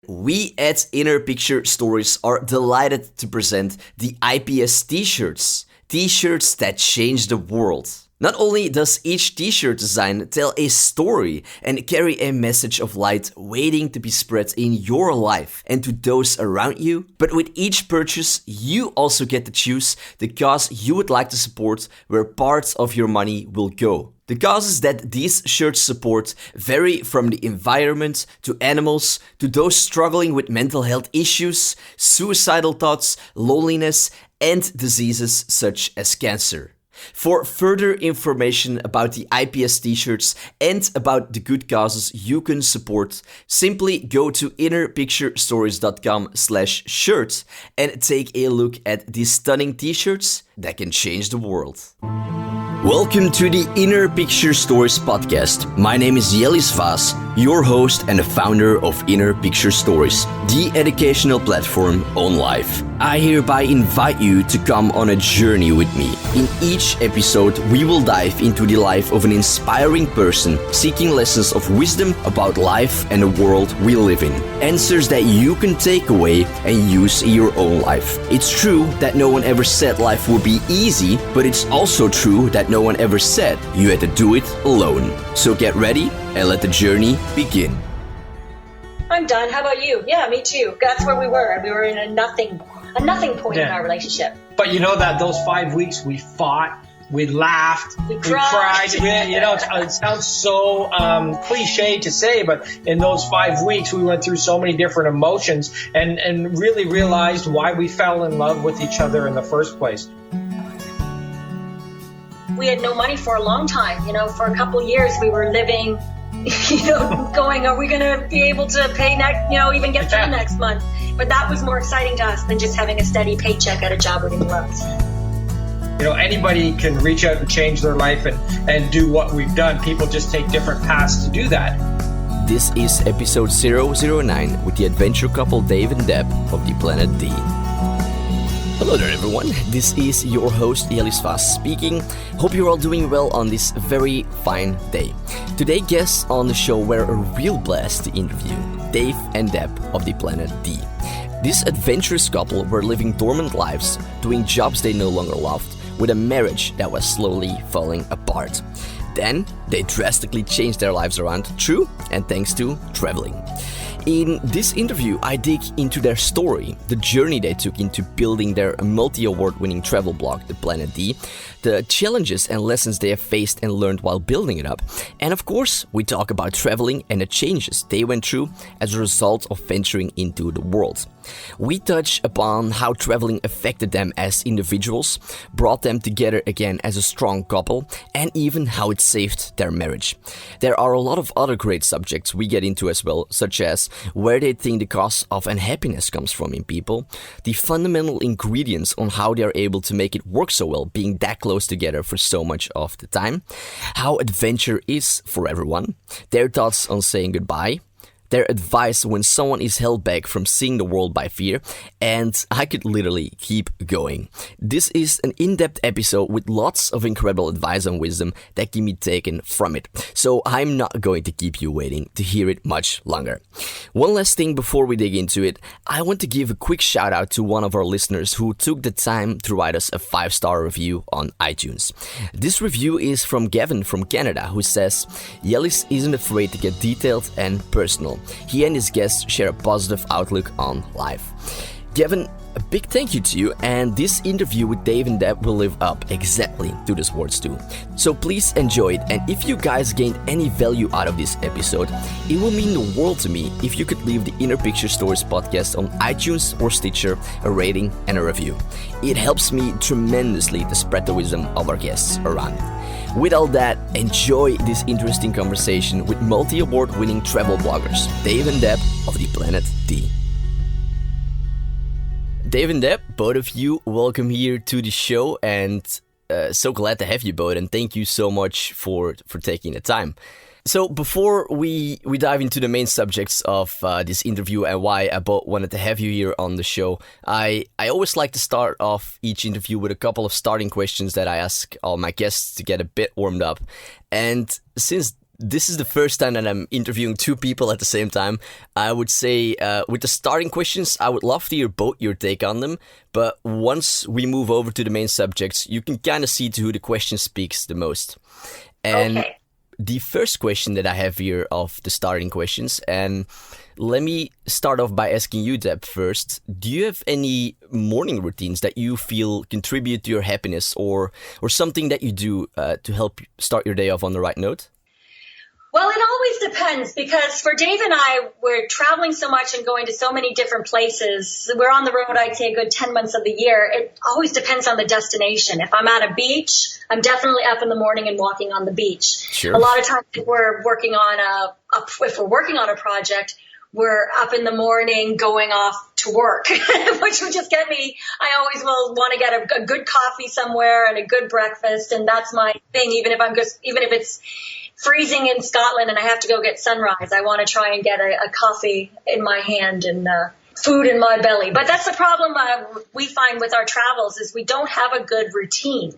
We at Inner Picture Stories are delighted to present the IPS t-shirts. T-shirts that change the world. Not only does each t-shirt design tell a story and carry a message of light waiting to be spread in your life and to those around you, but with each purchase you also get to choose the cause you would like to support, where parts of your money will go. The causes that these shirts support vary from the environment to animals to those struggling with mental health issues, suicidal thoughts, loneliness, and diseases such as cancer. For further information about the IPS t-shirts and about the good causes you can support, simply go to innerpicturestories.com/shirt and take a look at these stunning t-shirts that can change the world. Welcome to the Inner Picture Stories podcast. My name is Jellis Vaes, your host and the founder of Inner Picture Stories, the educational platform on life. I hereby invite you to come on a journey with me. In each episode, we will dive into the life of an inspiring person seeking lessons of wisdom about life and the world we live in. Answers that you can take away and use in your own life. It's true that no one ever said life would be easy, but it's also true that no one ever said you had to do it alone. So get ready and let the journey begin. I'm done. How about you? Yeah, me too. That's where we were. We were in a nothing point in our relationship. But you know that those 5 weeks we fought, we laughed, we cried. It sounds so cliche to say, but in those 5 weeks we went through so many different emotions and really realized why we fell in love with each other in the first place. We had no money for a long time. For a couple years we were living, going, are we going to be able to pay next, even get through next month? But that was more exciting to us than just having a steady paycheck at a job we didn't love. Anybody can reach out and change their life and do what we've done. People just take different paths to do that. This is episode 009 with the adventure couple Dave and Deb of the Planet D. Hello there everyone, this is your host Jellis Vaes speaking. Hope you're all doing well on this very fine day. Today guests on the show were a real blast to interview, Dave and Deb of the Planet D. This adventurous couple were living dormant lives, doing jobs they no longer loved, with a marriage that was slowly falling apart. Then they drastically changed their lives around through and thanks to traveling. In this interview, I dig into their story, the journey they took into building their multi-award-winning travel blog, The Planet D, the challenges and lessons they have faced and learned while building it up, and of course, we talk about traveling and the changes they went through as a result of venturing into the world. We touch upon how traveling affected them as individuals, brought them together again as a strong couple, and even how it saved their marriage. There are a lot of other great subjects we get into as well, such as where they think the cause of unhappiness comes from in people, the fundamental ingredients on how they are able to make it work so well being that close together for so much of the time, how adventure is for everyone, their thoughts on saying goodbye, their advice when someone is held back from seeing the world by fear, and I could literally keep going. This is an in-depth episode with lots of incredible advice and wisdom that can be taken from it, so I'm not going to keep you waiting to hear it much longer. One last thing before we dig into it, I want to give a quick shout out to one of our listeners who took the time to write us a 5-star review on iTunes. This review is from Gavin from Canada, who says, Jellis isn't afraid to get detailed and personal. He and his guests share a positive outlook on life. Gavin, a big thank you to you, and this interview with Dave and Deb will live up exactly to those words too. So please enjoy it, and if you guys gained any value out of this episode, it will mean the world to me if you could leave the Inner Picture Stories podcast on iTunes or Stitcher a rating and a review. It helps me tremendously to spread the wisdom of our guests around. With all that, enjoy this interesting conversation with multi-award-winning travel bloggers, Dave and Deb of the Planet D. Dave and Deb, both of you, welcome here to the show, and so glad to have you both, and thank you so much for taking the time. So before we dive into the main subjects of this interview and why I both wanted to have you here on the show, I always like to start off each interview with a couple of starting questions that I ask all my guests to get a bit warmed up. And since this is the first time that I'm interviewing two people at the same time. I would say with the starting questions, I would love to hear both your take on them. But once we move over to the main subjects, you can kind of see to who the question speaks the most. And Okay. the first question that I have here of the starting questions, and let me start off by asking you, Deb, first. Do you have any morning routines that you feel contribute to your happiness, or something that you do to help start your day off on the right note? Well, it always depends, because for Dave and I, we're traveling so much and going to so many different places. We're on the road, I'd say, a good 10 months of the year. It always depends on the destination. If I'm at a beach, I'm definitely up in the morning and walking on the beach. Sure. A lot of times if we're working on a project, we're up in the morning going off to work, which would just get me. I always will want to get a good coffee somewhere and a good breakfast, and that's my thing. Even if it's freezing in Scotland and I have to go get sunrise, I want to try and get a coffee in my hand and food in my belly. But that's the problem we find with our travels, is we don't have a good routine.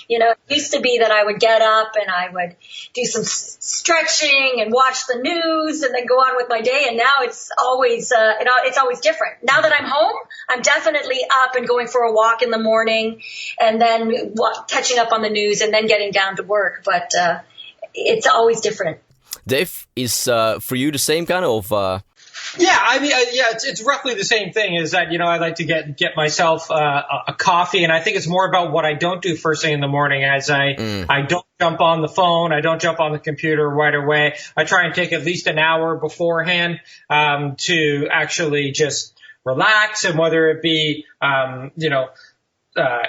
You know, it used to be that I would get up and I would do some stretching and watch the news and then go on with my day. And now it's always different. Now that I'm home, I'm definitely up and going for a walk in the morning and then catching up on the news and then getting down to work. But it's always different. Dave, is for you the same kind of? Yeah, I mean, it's roughly the same thing. Is that, I like to get myself a coffee, and I think it's more about what I don't do first thing in the morning. As I don't jump on the phone, I don't jump on the computer right away. I try and take at least an hour beforehand to actually just relax, and whether it be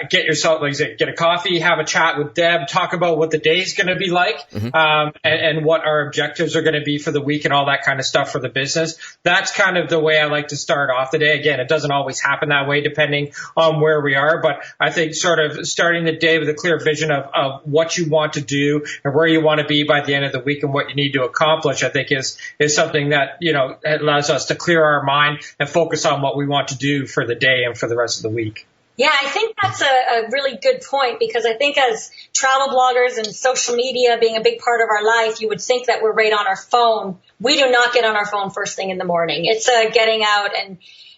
get yourself, like I said, get a coffee, have a chat with Deb, talk about what the day's going to be like, and what our objectives are going to be for the week and all that kind of stuff for the business. That's kind of the way I like to start off the day. Again, it doesn't always happen that way depending on where we are, but I think sort of starting the day with a clear vision of what you want to do and where you want to be by the end of the week and what you need to accomplish, I think is something that, allows us to clear our mind and focus on what we want to do for the day and for the rest of the week. Yeah, I think that's a really good point, because I think as travel bloggers and social media being a big part of our life, you would think that we're right on our phone. We do not get on our phone first thing in the morning. It's getting out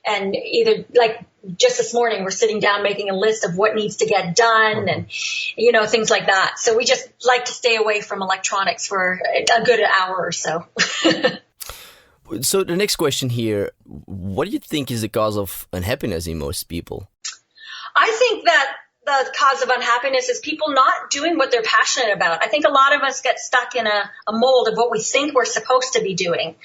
and either, like just this morning, we're sitting down making a list of what needs to get done and, things like that. So we just like to stay away from electronics for a good hour or so. So the next question here, what do you think is the cause of unhappiness in most people? I think that the cause of unhappiness is people not doing what they're passionate about. I think a lot of us get stuck in a mold of what we think we're supposed to be doing.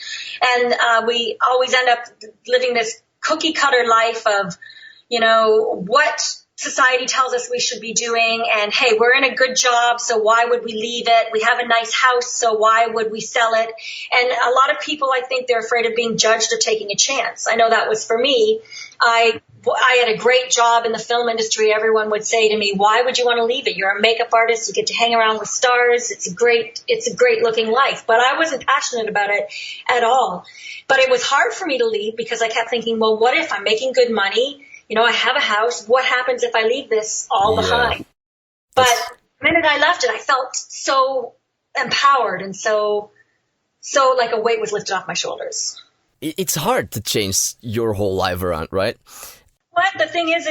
And we always end up living this cookie cutter life of, what society tells us we should be doing. And, hey, we're in a good job, so why would we leave it? We have a nice house, so why would we sell it? And a lot of people, I think they're afraid of being judged or taking a chance. I know that was for me. I had a great job in the film industry. Everyone would say to me, why would you want to leave it? You're a makeup artist. You get to hang around with stars. It's a great looking life. But I wasn't passionate about it at all. But it was hard for me to leave because I kept thinking, well, what if I'm making good money? I have a house. What happens if I leave this all behind? But the minute I left it, I felt so empowered and so like a weight was lifted off my shoulders. It's hard to change your whole life around, right? But the thing is,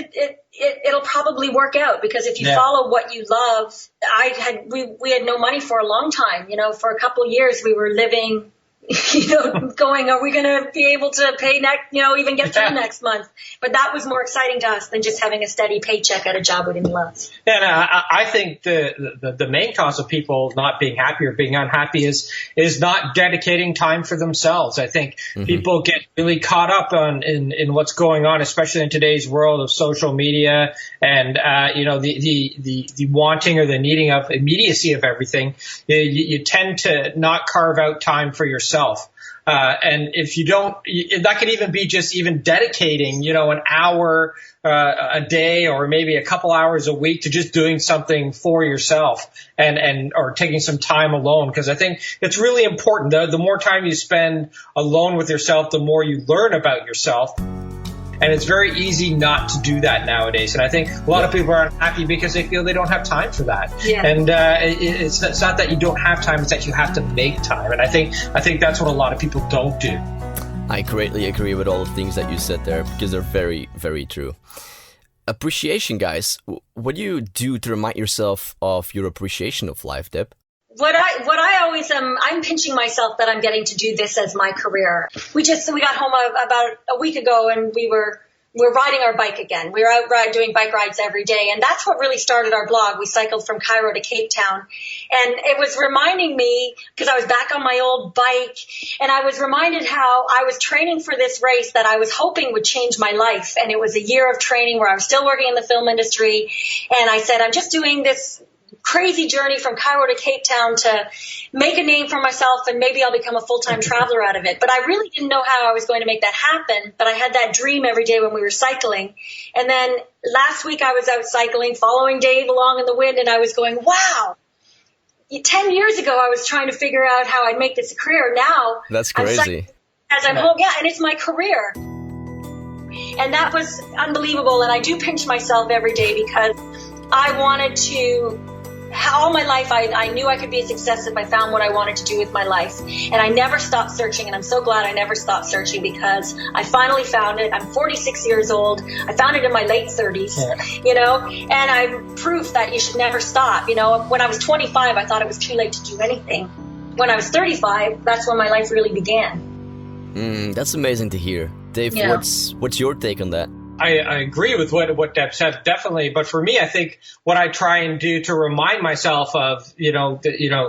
it'll probably work out, because if you follow what you love, we had no money for a long time. For a couple of years we were living, going, are we going to be able to pay even get through next month? But that was more exciting to us than just having a steady paycheck at a job we didn't love. And I think the main cause of people not being happy or being unhappy is not dedicating time for themselves. I think people get really caught up in what's going on, especially in today's world of social media and the wanting or the needing of immediacy of everything. You tend to not carve out time for yourself. And if you don't, that could even be just even dedicating, an hour a day or maybe a couple hours a week to just doing something for yourself or taking some time alone. Because I think it's really important. The more time you spend alone with yourself, the more you learn about yourself. And it's very easy not to do that nowadays. And I think a lot of people are unhappy because they feel they don't have time for that. Yeah. And it's not that you don't have time, it's that you have to make time. And I think that's what a lot of people don't do. I greatly agree with all the things that you said there, because they're very, very true. Appreciation, guys. What do you do to remind yourself of your appreciation of life, Deb? What I always I'm pinching myself that I'm getting to do this as my career. We got home about a week ago, and we're riding our bike again. We were out doing bike rides every day, and that's what really started our blog. We cycled from Cairo to Cape Town, and it was reminding me, because I was back on my old bike, and I was reminded how I was training for this race that I was hoping would change my life. And it was a year of training where I was still working in the film industry, and I said, I'm just doing this crazy journey from Cairo to Cape Town to make a name for myself, and maybe I'll become a full-time traveler out of it. But I really didn't know how I was going to make that happen. But I had that dream every day when we were cycling. And then last week I was out cycling, following Dave along in the wind, and I was going, wow, 10 years ago I was trying to figure out how I'd make this a career. Now that's crazy. As I'm home, and it's my career. And that was unbelievable. And I do pinch myself every day because I wanted to. All my life, I knew I could be a success if I found what I wanted to do with my life. And I never stopped searching, and I'm so glad I never stopped searching, because I finally found it. I'm 46 years old. I found it in my late 30s, and I'm proof that you should never stop. When I was 25, I thought it was too late to do anything. When I was 35, that's when my life really began. That's amazing to hear. Dave, what's your take on that? I agree with what Deb said, definitely. But for me, I think what I try and do to remind myself of,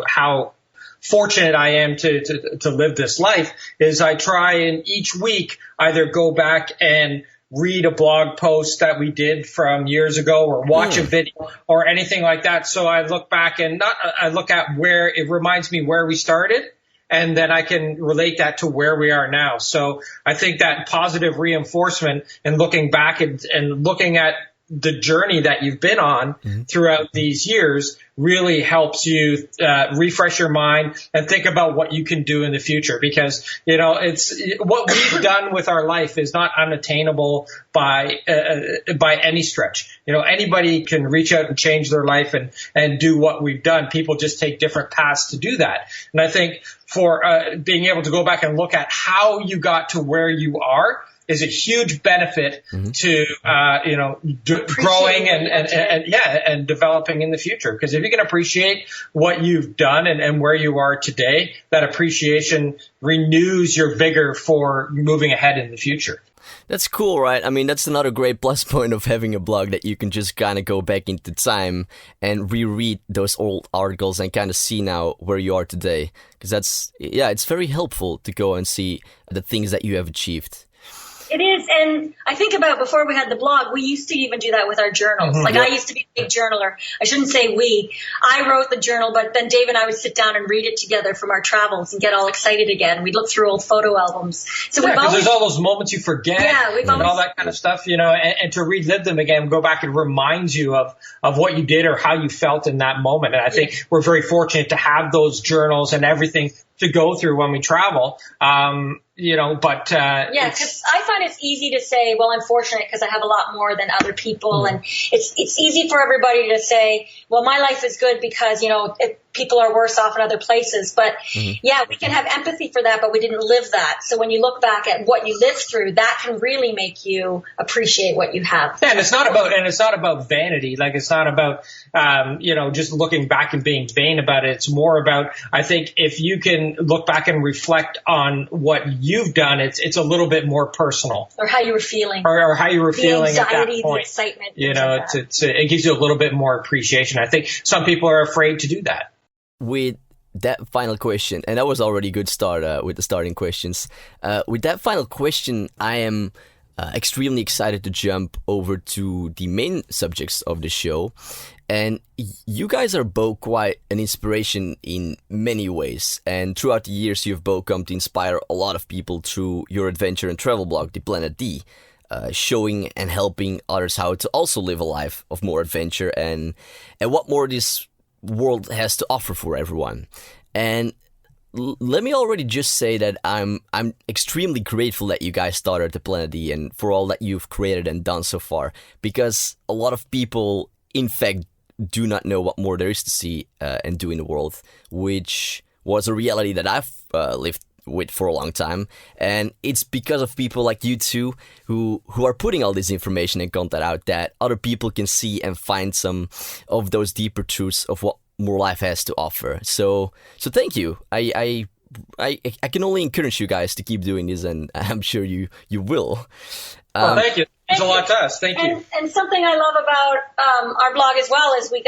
how fortunate I am to live this life is I try and each week either go back and read a blog post that we did from years ago, or watch a video or anything like that. So I look back and I look at where it reminds me where we started, and then I can relate that to where we are now. So I think that positive reinforcement and looking back and looking at the journey that you've been on throughout these years really helps you refresh your mind and think about what you can do in the future, because it's what we've done with our life is not unattainable by any stretch. Anybody can reach out and change their life and do what we've done. People just take different paths to do that. And I think for being able to go back and look at how you got to where you are is a huge benefit to growing and developing in the future. Because if you can appreciate what you've done and where you are today, that appreciation renews your vigor for moving ahead in the future. That's cool, right? I mean, that's another great plus point of having a blog, that you can just kind of go back into time and reread those old articles and kind of see now where you are today. Because it's very helpful to go and see the things that you have achieved. It is, and I think about before we had the blog, we used to even do that with our journals. I used to be a big journaler. I shouldn't say we. I wrote the journal, but then Dave and I would sit down and read it together from our travels and get all excited again. We'd look through old photo albums. So because there's all those moments you forget, and all that kind of stuff, and to relive them again, go back and remind you of what you did or how you felt in that moment. And I think we're very fortunate to have those journals and everything to go through when we travel. Because I find it's easy to say, well, I'm fortunate because I have a lot more than other people. And it's easy for everybody to say, well, my life is good because, people are worse off in other places. But we can have empathy for that, but we didn't live that. So when you look back at what you lived through, that can really make you appreciate what you have. Yeah, and it's not about vanity. Like, it's not about, just looking back and being vain about it. It's more about, I think, if you can look back and reflect on what you've done, it's a little bit more personal. Or how you were feeling. Or how you were feeling at that point. The excitement. It gives you a little bit more appreciation. I think some people are afraid to do that. With that final question, and that was already a good start with the starting questions. With that final question, I am extremely excited to jump over to the main subjects of the show. And you guys are both quite an inspiration in many ways. And throughout the years, you've both come to inspire a lot of people through your adventure and travel blog, The Planet D, showing and helping others how to also live a life of more adventure and what more this world has to offer for everyone. And let me already just say that I'm extremely grateful that you guys started the Planet D and for all that you've created and done so far, because a lot of people, in fact, do not know what more there is to see and do in the world, which was a reality that I've lived with for a long time. And it's because of people like you two who are putting all this information and content out that other people can see and find some of those deeper truths of what more life has to offer. So thank you. I can only encourage you guys to keep doing this, and I'm sure you will. Well, thank you. It's a lot to us. Thank you. And something I love about our blog as well is we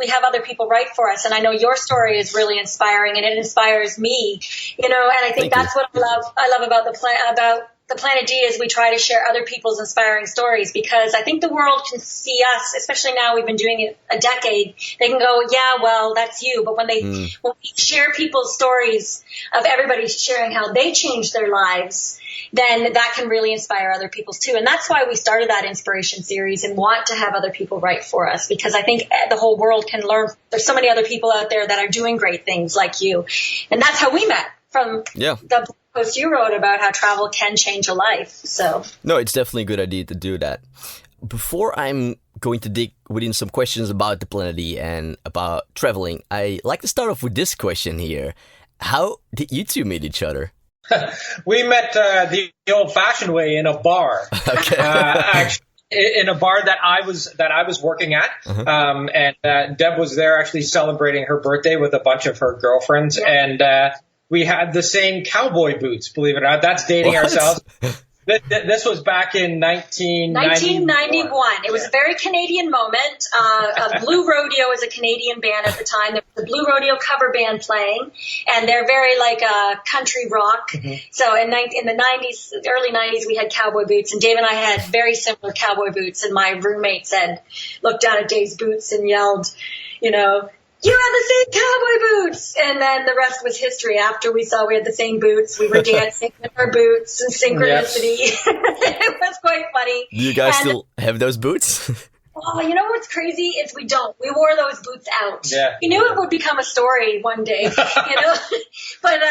have other people write for us, and I know your story is really inspiring, and it inspires me. And I think that's what I love about the Planet D is we try to share other people's inspiring stories, because I think the world can see us, especially now we've been doing it a decade. They can go, yeah, well, that's you. But when we share people's stories of everybody sharing how they changed their lives, then that can really inspire other people's too. And that's why we started that inspiration series and want to have other people write for us, because I think the whole world can learn. There's so many other people out there that are doing great things like you. And that's how we met, from the post you wrote about how travel can change a life. So no, it's definitely a good idea to do that. Before I'm going to dig within some questions about the Planet D and about traveling, I like to start off with this question here. How did you two meet each other? We met the old-fashioned way in a bar. Okay. Actually, in a bar that I was working at, and Deb was there actually celebrating her birthday with a bunch of her girlfriends, and we had the same cowboy boots. Believe it or not, that's dating ourselves. This was back in 1991. It was a very Canadian moment. Blue Rodeo is a Canadian band at the time. There was a Blue Rodeo cover band playing, and they're very like country rock. So in the 90s, early 90s, we had cowboy boots, and Dave and I had very similar cowboy boots. And my roommate looked down at Dave's boots and yelled, you have the same cowboy boots! And then the rest was history. After we saw we had the same boots, we were dancing with our boots and synchronicity. It was quite funny. Do you guys still have those boots? Oh, you know what's crazy is we don't. We wore those boots out. Yeah. We knew it would become a story one day, But,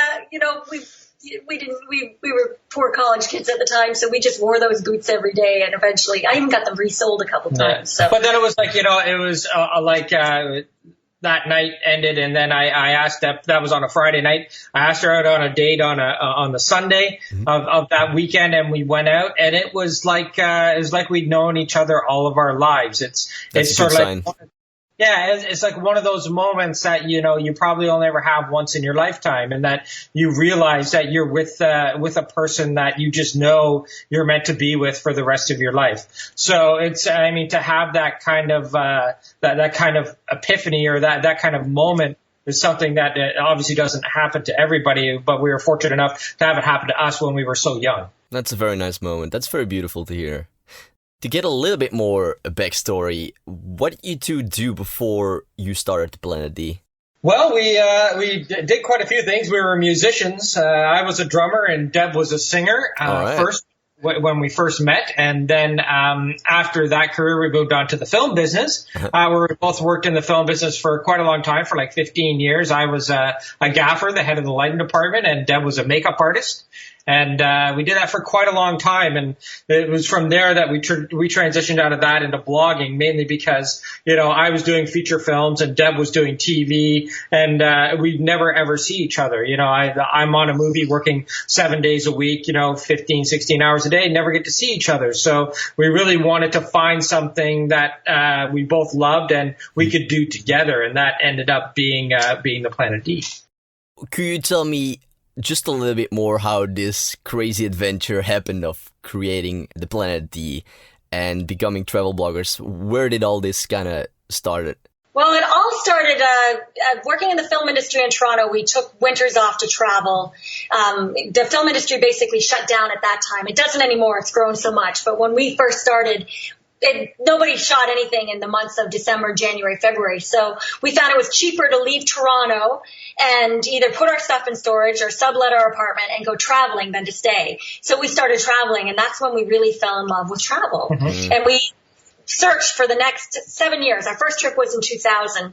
we didn't. We were poor college kids at the time, so we just wore those boots every day. And eventually, I even got them resold a couple times. So. But then it was like, it was that night ended, and then I asked that was on a Friday night. I asked her out on a date on the Sunday of that weekend, and we went out, and it was like we'd known each other all of our lives. It's sort of like it's like one of those moments that you probably only ever have once in your lifetime, and that you realize that you're with a person that you just know you're meant to be with for the rest of your life. So to have that kind of that kind of epiphany or that kind of moment is something that obviously doesn't happen to everybody, but we were fortunate enough to have it happen to us when we were so young. That's a very nice moment. That's very beautiful to hear. To get a little bit more backstory, what did you two do before you started the Planet D? Well, we did quite a few things. We were musicians. I was a drummer and Deb was a singer first when we first met. And then after that career, we moved on to the film business. We both worked in the film business for quite a long time, for like 15 years. I was a gaffer, the head of the lighting department, and Deb was a makeup artist. And we did that for quite a long time, and it was from there that we transitioned out of that into blogging, mainly because I was doing feature films and Deb was doing TV, and we'd never ever see each other. I'm on a movie working 7 days a week, 15, 16 hours a day, never get to see each other. So we really wanted to find something that we both loved and we could do together, and that ended up being the Planet D. Could you tell me just a little bit more how this crazy adventure happened of creating the Planet D and becoming travel bloggers? Where did all this kind of started? Well, it all started working in the film industry in Toronto. We took winters off to travel. The film industry basically shut down at that time. It doesn't anymore. It's grown so much. But when we first started, nobody shot anything in the months of December, January, February. So we found it was cheaper to leave Toronto and either put our stuff in storage or sublet our apartment and go traveling than to stay. So we started traveling, and that's when we really fell in love with travel. Mm-hmm. And we searched for the next 7 years. Our first trip was in 2000.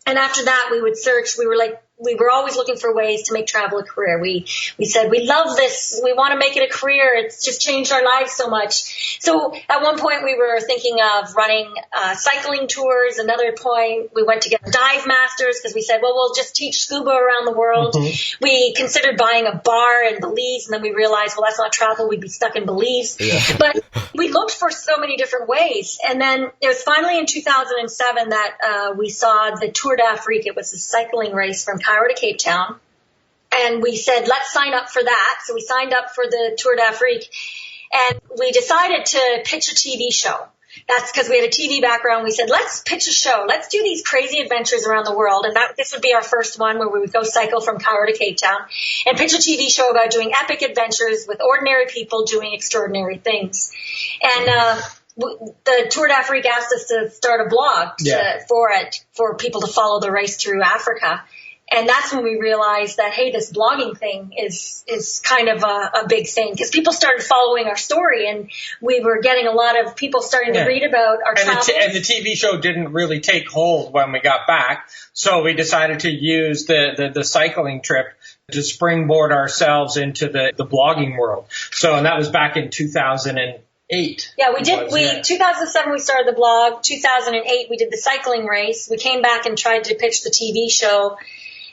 And after that, we would search. We were like, we were always looking for ways to make travel a career. We said, we love this. We want to make it a career. It's just changed our lives so much. So at one point we were thinking of running cycling tours. Another point we went to get dive masters because we said, well, we'll just teach scuba around the world. Mm-hmm. We considered buying a bar in Belize, and then we realized, well, that's not travel. We'd be stuck in Belize. Yeah. But we looked for so many different ways. And then it was finally in 2007 that we saw the Tour d'Afrique. It was a cycling race from Cairo to Cape Town. And we said, let's sign up for that. So we signed up for the Tour d'Afrique. And we decided to pitch a TV show. That's because we had a TV background. We said, let's pitch a show. Let's do these crazy adventures around the world. And this would be our first one where we would go cycle from Cairo to Cape Town and pitch a TV show about doing epic adventures with ordinary people doing extraordinary things. And the Tour d'Afrique asked us to start a blog for people to follow the race through Africa. And that's when we realized that, hey, this blogging thing is kind of a big thing because people started following our story and we were getting a lot of people starting to read about our travels. And the TV show didn't really take hold when we got back. So we decided to use the cycling trip to springboard ourselves into the blogging world. So, and that was back in 2008. Yeah, we did. 2007 we started the blog. 2008 we did the cycling race. We came back and tried to pitch the TV show.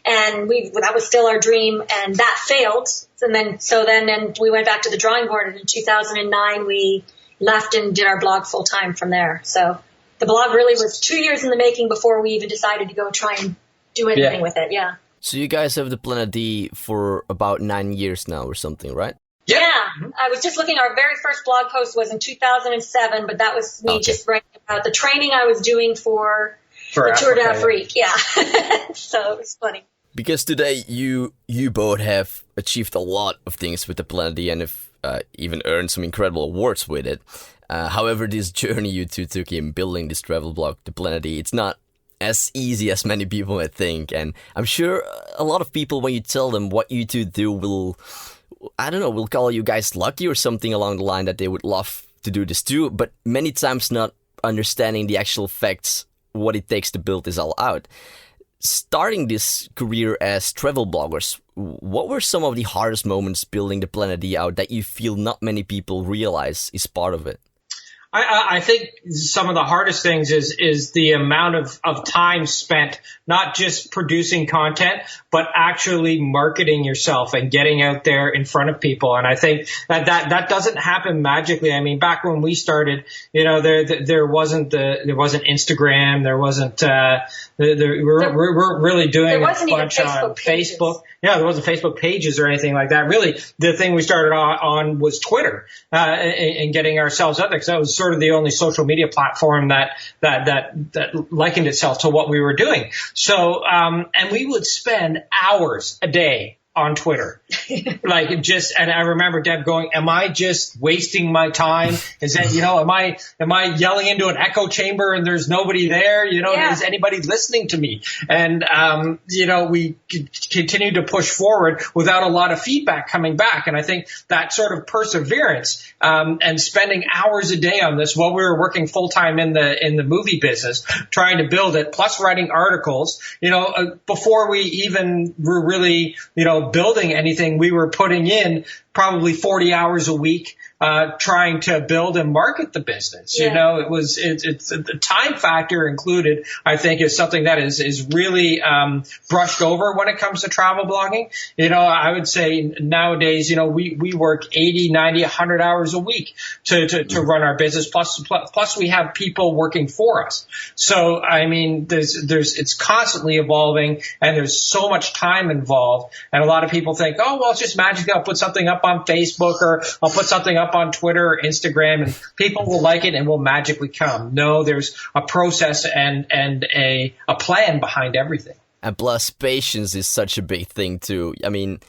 And that was still our dream, and that failed. And then we went back to the drawing board, and in 2009 we left and did our blog full time from there. So the blog really was 2 years in the making before we even decided to go try and do anything with it. Yeah. So you guys have the Planet D for about 9 years now or something, right? Yeah. I was just looking, our very first blog post was in 2007, but that was me just writing about the training I was doing for the Tour d'Afrique. Yeah. So it was funny. Because today you both have achieved a lot of things with the Planet D and have even earned some incredible awards with it. However, this journey you two took in building this travel blog, the Planet D, it's not as easy as many people might think. And I'm sure a lot of people, when you tell them what you two do, will call you guys lucky or something along the line that they would love to do this too. But many times not understanding the actual facts, what it takes to build this all out. Starting this career as travel bloggers, what were some of the hardest moments building the Planet D out that you feel not many people realize is part of it? I think some of the hardest things is the amount of time spent not just producing content, but actually marketing yourself and getting out there in front of people. And I think that doesn't happen magically. I mean, back when we started, there wasn't Instagram, there wasn't we're really doing a bunch on Facebook. Yeah, there wasn't Facebook pages or anything like that. Really, the thing we started on was Twitter and getting ourselves out there because that was sort of the only social media platform that likened itself to what we were doing. So, and we would spend hours a day on Twitter. And I remember Deb going, am I just wasting my time? Is that, am I yelling into an echo chamber and there's nobody there? Is anybody listening to me? And, we continued to push forward without a lot of feedback coming back. And I think that sort of perseverance, and spending hours a day on this while we were working full time in the movie business, trying to build it, plus writing articles, before we even were really, building anything, we were putting in probably 40 hours a week, trying to build and market the business. Yeah. It's the time factor included, I think, is something that is really, brushed over when it comes to travel blogging. I would say nowadays, we work 80, 90, 100 hours a week to run our business. Plus we have people working for us. So, I mean, it's constantly evolving and there's so much time involved. And a lot of people think, oh, well, it's just magically I'll put something up on Facebook or I'll put something up on Twitter or Instagram and people will like it and will magically come. No, there's a process and a plan behind everything. And plus, patience is such a big thing too. I mean,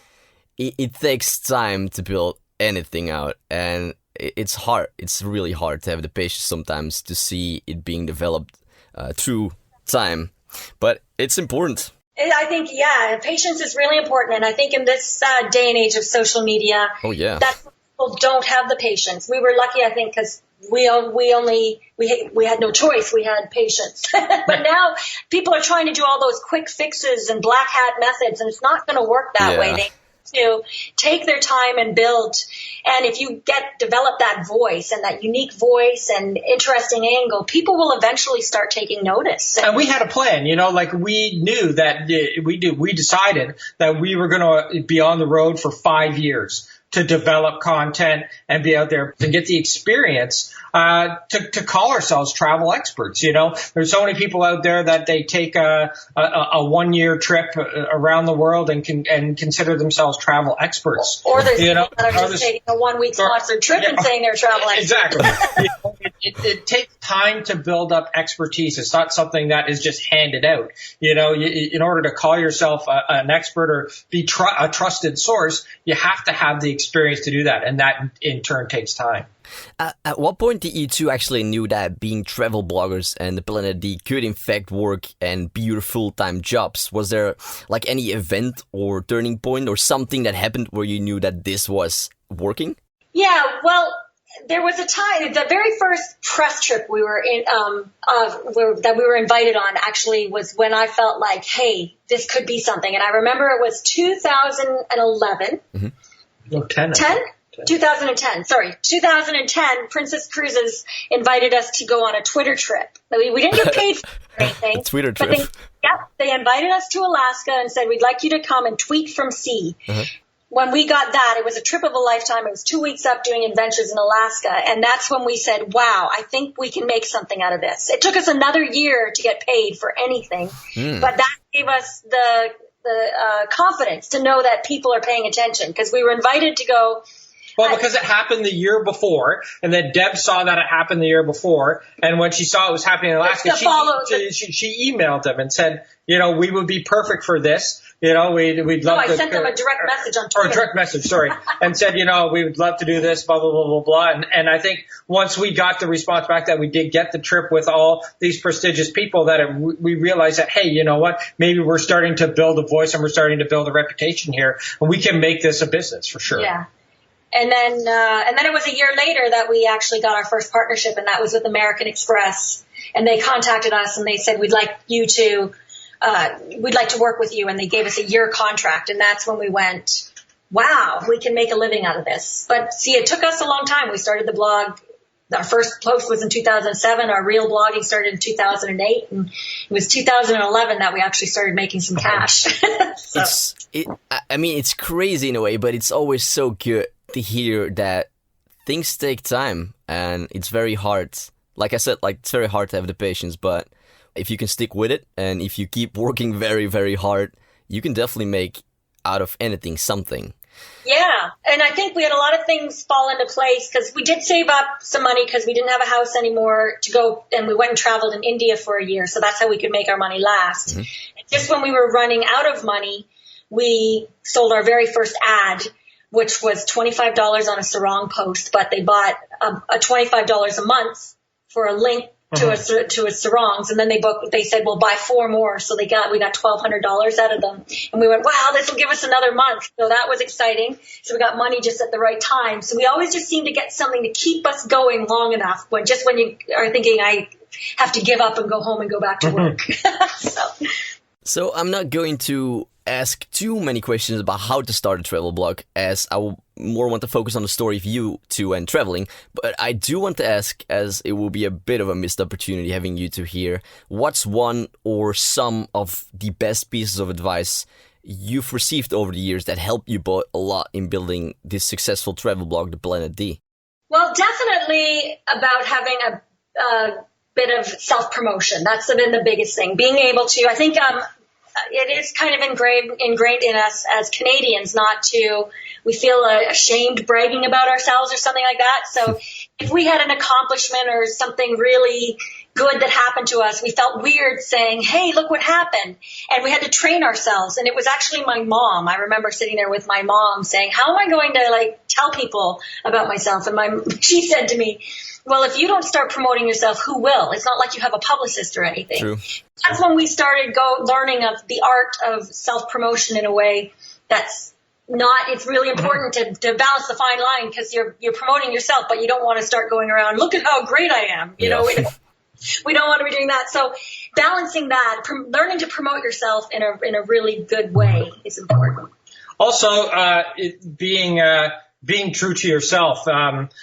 it takes time to build anything out, and it's hard. It's really hard to have the patience sometimes to see it being developed through time. But it's important. I think, patience is really important. And I think in this day and age of social media, people don't have the patience. We were lucky, I think, because we had no choice. We had patience. But now people are trying to do all those quick fixes and black hat methods, and it's not going to work that way. They need to take their time and build. And if you develop that voice and that unique voice and interesting angle, people will eventually start taking notice. And we had a plan, like we knew that we decided that we were going to be on the road for 5 years to develop content and be out there to get the experience to call ourselves travel experts. There's so many people out there that they take a 1-year trip around the world and consider themselves travel experts. Or there's people that are just taking a 1-week sponsored trip and saying they're travel experts. Exactly. It takes time to build up expertise. It's not something that is just handed out. In order to call yourself an expert or be a trusted source, you have to have the experience to do that, and that in turn takes time. At what point did you two actually knew that being travel bloggers and the Planet D could in fact work and be your full-time jobs? Was there like any event or turning point or something that happened where you knew that this was working? Yeah, well, there was a time, the very first press trip we were in, that we were invited on actually was when I felt like, hey, this could be something. And I remember it was 2011. Mm-hmm. No, 10. 2010, sorry. 2010, Princess Cruises invited us to go on a Twitter trip. We didn't get paid for anything. A Twitter trip. They invited us to Alaska and said, we'd like you to come and tweet from sea. Uh-huh. When we got that, it was a trip of a lifetime. It was 2 weeks up doing adventures in Alaska. And that's when we said, wow, I think we can make something out of this. It took us another year to get paid for anything, but that gave us the confidence to know that people are paying attention because we were invited to go. Well, because it happened the year before, and then Deb saw that it happened the year before, and when she saw it was happening in Alaska, she emailed them and said, we would be perfect for this. We'd love to. I sent them a direct message on Twitter. Or a direct message, sorry, and said, we would love to do this, blah, blah, blah, blah, blah. And I think once we got the response back that we did get the trip with all these prestigious people, that we realized that, hey, you know what, maybe we're starting to build a voice and we're starting to build a reputation here, and we can make this a business for sure. Yeah. And then it was a year later that we actually got our first partnership, and that was with American Express. And they contacted us and they said, we'd like to work with you. And they gave us a year contract. And that's when we went, wow, we can make a living out of this. But see, it took us a long time. We started the blog. Our first post was in 2007. Our real blogging started in 2008. And it was 2011 that we actually started making some cash. It's crazy in a way, but it's always so good to hear that things take time and it's very hard. Like I said, it's very hard to have the patience, but if you can stick with it and if you keep working very, very hard, you can definitely make out of anything something. Yeah, and I think we had a lot of things fall into place because we did save up some money because we didn't have a house anymore to go, and we went and traveled in India for a year, so that's how we could make our money last. Mm-hmm. And just when we were running out of money, we sold our very first ad, which was $25 on a sarong post, but they bought a $25 a month for a link to a sarongs, and then they said, well, buy 4 more. So we got $1,200 out of them, and we went, wow, this will give us another month. So that was exciting. So we got money just at the right time. So we always just seem to get something to keep us going long enough when you are thinking, I have to give up and go home and go back to work. So I'm not going to ask too many questions about how to start a travel blog, as I will more want to focus on the story of you two and traveling. But I do want to ask, as it will be a bit of a missed opportunity having you two here, what's one or some of the best pieces of advice you've received over the years that helped you both a lot in building this successful travel blog, The Planet D? Well, definitely about having a bit of self-promotion. That's been the biggest thing. Being able to, I think, it is kind of ingrained in us as Canadians we feel ashamed bragging about ourselves or something like that. So if we had an accomplishment or something really good that happened to us, we felt weird saying, hey, look what happened. And we had to train ourselves. And it was actually my mom. I remember sitting there with my mom saying, how am I going to tell people about myself? And she said to me, well, if you don't start promoting yourself, who will? It's not like you have a publicist or anything. True. That's when we started learning of the art of self-promotion in a way that's it's really important to balance the fine line, because you're promoting yourself, but you don't want to start going around, look at how great I am. You know, we don't want to be doing that. So balancing that, learning to promote yourself in a really good way is important. Also, being true to yourself.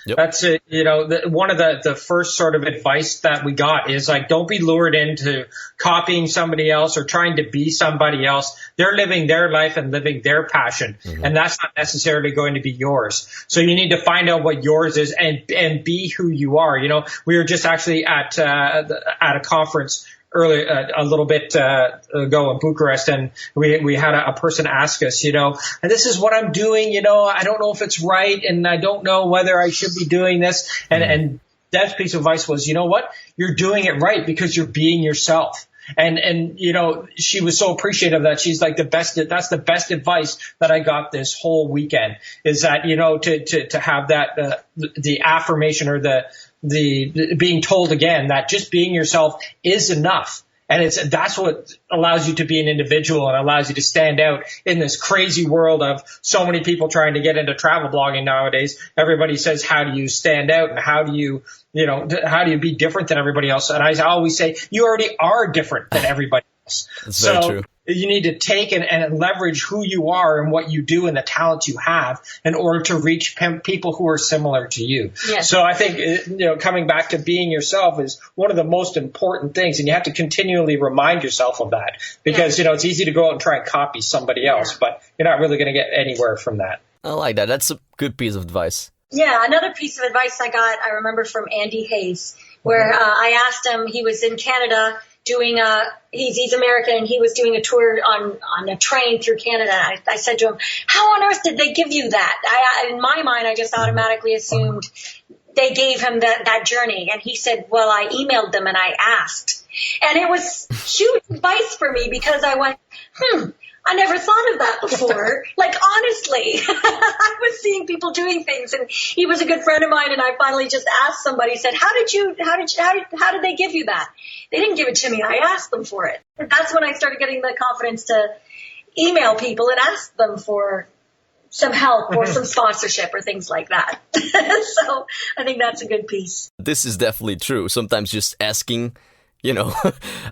That's it. You know, one of the first sort of advice that we got is like, don't be lured into copying somebody else or trying to be somebody else. They're living their life and living their passion, and that's not necessarily going to be yours. So you need to find out what yours is and be who you are. You know, we were just actually at a conference earlier, a little bit ago in Bucharest, and we had a person ask us, you know, and this is what I'm doing, you know, I don't know if it's right, and I don't know whether I should be doing this. And Deb's piece of advice was, you know what, you're doing it right because you're being yourself. And you know, she was so appreciative that she's like, that's the best advice that I got this whole weekend, is that, you know, to have that the affirmation or the being told again that just being yourself is enough. And that's what allows you to be an individual and allows you to stand out in this crazy world of so many people trying to get into travel blogging nowadays. Everybody says, how do you stand out, and how do you be different than everybody else? And I always say, you already are different than everybody else. That's very true. You need to take and leverage who you are and what you do and the talent you have in order to reach people who are similar to you. Yes. So I think, you know, coming back to being yourself is one of the most important things, and you have to continually remind yourself of that, because, you know, it's easy to go out and try and copy somebody else, but you're not really going to get anywhere from that. I like that. That's a good piece of advice. Yeah, another piece of advice I remember from Andy Hayes, where I asked him, he was in Canada doing he's American, and he was doing a tour on a train through Canada. I said to him, how on earth did they give you that? In my mind, I just automatically assumed they gave him that journey. And he said, well, I emailed them and I asked. And it was huge advice for me, because I went, I never thought of that before. Like, honestly, I was seeing people doing things, and he was a good friend of mine, and I finally just asked somebody, said, how did they give you that? They didn't give it to me. I asked them for it. And that's when I started getting the confidence to email people and ask them for some help or some sponsorship or things like that. So I think that's a good piece. This is definitely true. Sometimes just asking, you know,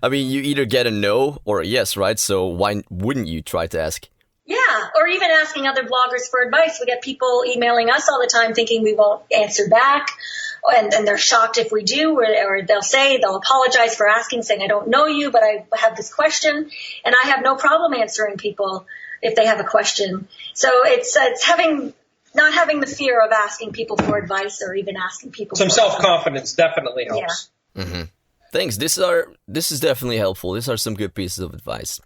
I mean, you either get a no or a yes, right? So why wouldn't you try to ask? Yeah, or even asking other bloggers for advice. We get people emailing us all the time thinking we won't answer back, and they're shocked if we do, or they'll apologize for asking, saying, I don't know you, but I have this question, and I have no problem answering people if they have a question. So it's not having the fear of asking people for advice, or even asking people some self-confidence definitely helps. Yeah. Mm-hmm. Thanks. This is definitely helpful. These are some good pieces of advice.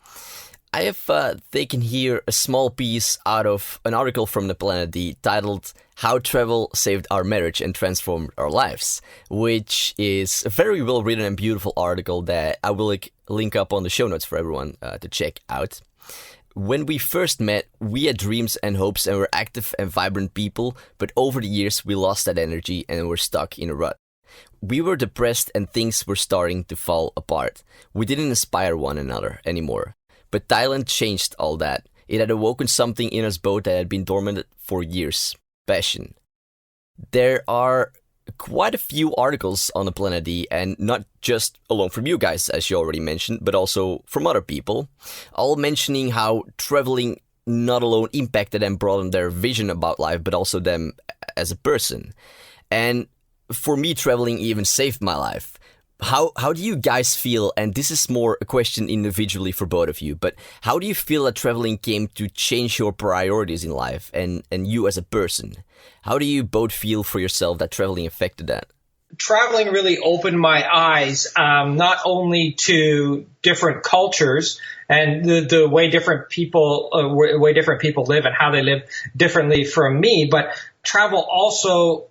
I have taken here a small piece out of an article from the Planet D titled How Travel Saved Our Marriage and Transformed Our Lives, which is a very well written and beautiful article that I will link up on the show notes for everyone to check out. When we first met, we had dreams and hopes and were active and vibrant people, but over the years we lost that energy and were stuck in a rut. We were depressed and things were starting to fall apart. We didn't inspire one another anymore. But Thailand changed all that. It had awoken something in us both that had been dormant for years. Passion. There are quite a few articles on the Planet D, and not just alone from you guys, as you already mentioned, but also from other people, all mentioning how traveling not alone impacted and broadened their vision about life, but also them as a person. And for me, traveling even saved my life. How do you guys feel, and this is more a question individually for both of you, but how do you feel that traveling came to change your priorities in life and you as a person? How do you both feel for yourself that traveling affected that? Traveling really opened my eyes, not only to different cultures and the way different people live and how they live differently from me, but travel also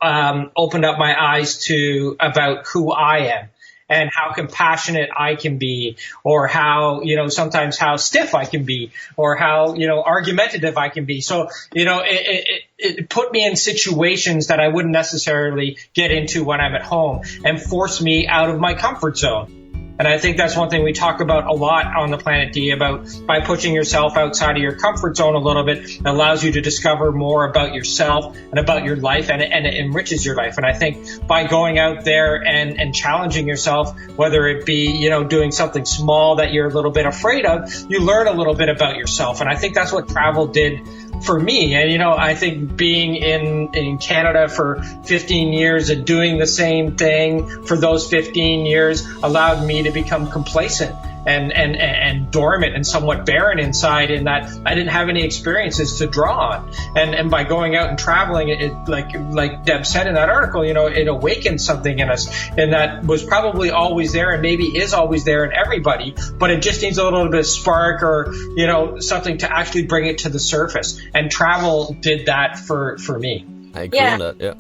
opened up my eyes to about who I am and how compassionate I can be, or how, sometimes how stiff I can be, or how, argumentative I can be. So, it put me in situations that I wouldn't necessarily get into when I'm at home and forced me out of my comfort zone. And I think that's one thing we talk about a lot on the Planet D, about by pushing yourself outside of your comfort zone a little bit, it allows you to discover more about yourself and about your life, and it enriches your life. And I think by going out there and challenging yourself, whether it be, you know, doing something small that you're a little bit afraid of, you learn a little bit about yourself. And I think that's what travel did for me. And, you know, I think being in Canada for 15 years and doing the same thing for those 15 years allowed me to become complacent and dormant and somewhat barren inside, in that I didn't have any experiences to draw on. And by going out and traveling, it like Deb said in that article, you know, it awakened something in us, and that was probably always there and maybe is always there in everybody, but it just needs a little bit of spark, or, you know, something to actually bring it to the surface. And travel did that for me. I agree on that, yeah.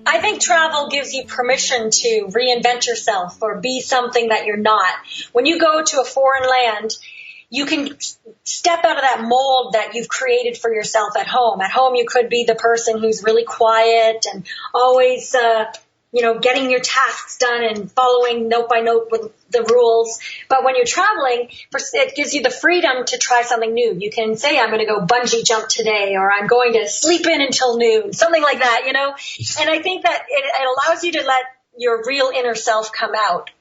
I think travel gives you permission to reinvent yourself or be something that you're not. When you go to a foreign land, you can step out of that mold that you've created for yourself at home. At home, you could be the person who's really quiet and always, you know, getting your tasks done and following note by note with the rules. But when you're traveling, it gives you the freedom to try something new. You can say, I'm going to go bungee jump today, or I'm going to sleep in until noon, something like that, you know. And I think that it allows you to let your real inner self come out.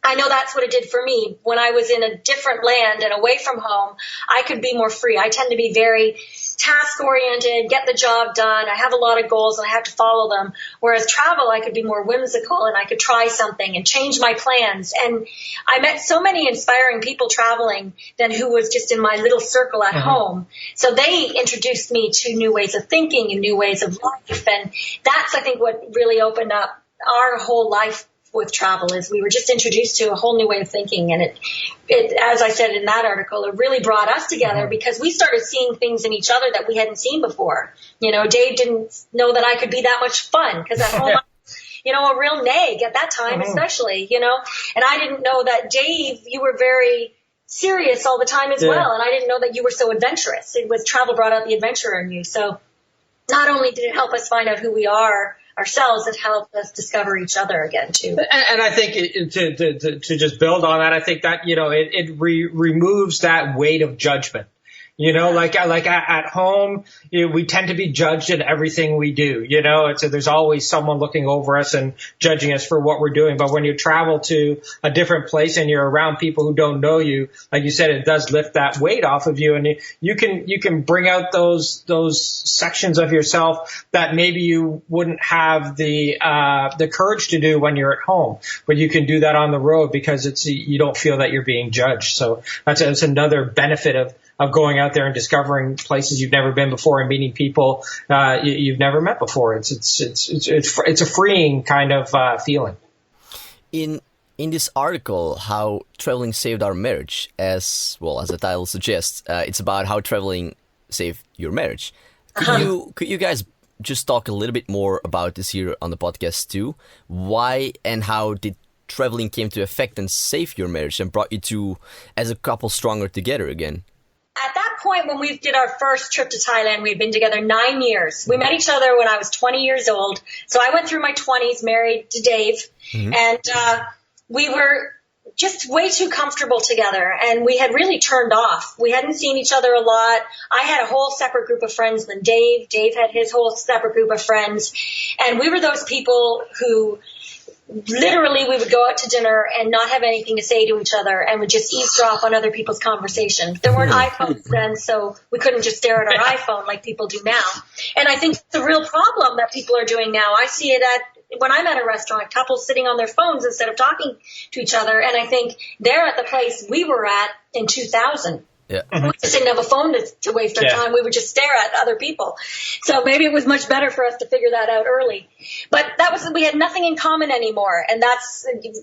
I know that's what it did for me. When I was in a different land and away from home, I could be more free. I tend to be very task-oriented, get the job done. I have a lot of goals and I have to follow them. Whereas travel, I could be more whimsical and I could try something and change my plans. And I met so many inspiring people traveling than who was just in my little circle at home. So they introduced me to new ways of thinking and new ways of life. And that's, I think, what really opened up our whole life with travel, is we were just introduced to a whole new way of thinking. And it, as I said in that article, it really brought us together because we started seeing things in each other that we hadn't seen before. You know, Dave didn't know that I could be that much fun, because at home, you know, a real nag at that time, especially, you know, and I didn't know that, Dave, you were very serious all the time as well. And I didn't know that you were so adventurous. It was travel brought out the adventurer in you. So not only did it help us find out who we are ourselves, it helped us discover each other again too. And I think to just build on that, I think that, you know, it removes that weight of judgment. You know, like at home, you know, we tend to be judged in everything we do. You know, there's always someone looking over us and judging us for what we're doing. But when you travel to a different place and you're around people who don't know you, like you said, it does lift that weight off of you, and you can bring out those sections of yourself that maybe you wouldn't have the courage to do when you're at home. But you can do that on the road because you don't feel that you're being judged. So that's another benefit of going out there and discovering places you've never been before and meeting people you've never met before. It's a freeing kind of feeling. In this article, How Traveling Saved Our Marriage, as well as the title suggests, it's about how traveling saved your marriage. Could you guys just talk a little bit more about this here on the podcast too? Why and how did traveling came to affect and save your marriage and brought you two as a couple stronger together again? At that point, when we did our first trip to Thailand, we had been together 9 years. We met each other when I was 20 years old. So I went through my 20s, married to Dave, and we were just way too comfortable together, and we had really turned off. We hadn't seen each other a lot. I had a whole separate group of friends than Dave. Dave had his whole separate group of friends, and we were those people who literally we would go out to dinner and not have anything to say to each other and would just eavesdrop on other people's conversations. There weren't iPhones then, so we couldn't just stare at our iPhone like people do now. And I think it's a real problem that people are doing now. I see it when I'm at a restaurant, couples sitting on their phones instead of talking to each other. And I think they're at the place we were at in 2000. Yeah. We just didn't have a phone to waste our time. We would just stare at other people. So maybe it was much better for us to figure that out early. But we had nothing in common anymore. And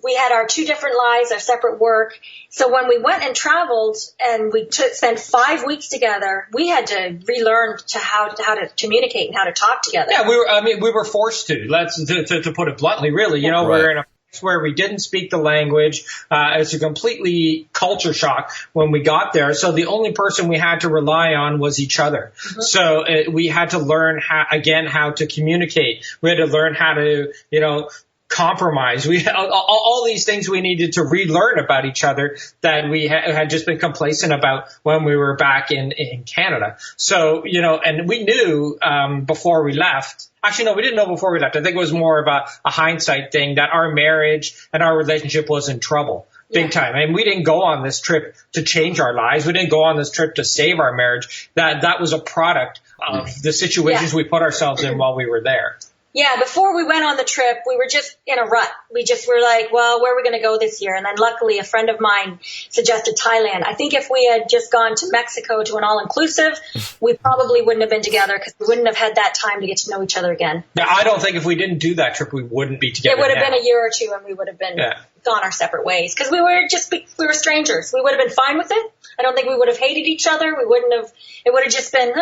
we had our two different lives, our separate work. So when we went and traveled and we spent 5 weeks together, we had to relearn how to communicate and how to talk together. Yeah, we were forced to. To put it bluntly, really. You know, right. We're in a where we didn't speak the language. It's a completely culture shock when we got there. So the only person we had to rely on was each other. So we had to learn how to communicate. We had to learn how to, you know, compromise. We all these things we needed to relearn about each other that we had just been complacent about when we were back in Canada. So, and we knew before we left. Actually, no, we didn't know before we left. I think it was more of a hindsight thing that our marriage and our relationship was in trouble. Big time. And we didn't go on this trip to change our lives. We didn't go on this trip to save our marriage. That was a product of the situations we put ourselves in while we were there. Yeah, before we went on the trip, we were just in a rut. We just were like, well, where are we going to go this year? And then luckily a friend of mine suggested Thailand. I think if we had just gone to Mexico to an all-inclusive, we probably wouldn't have been together because we wouldn't have had that time to get to know each other again. Yeah, I don't think if we didn't do that trip, we wouldn't be together. It would have been a year or two and we would have been gone our separate ways because we were strangers. We would have been fine with it. I don't think we would have hated each other. It would have just been,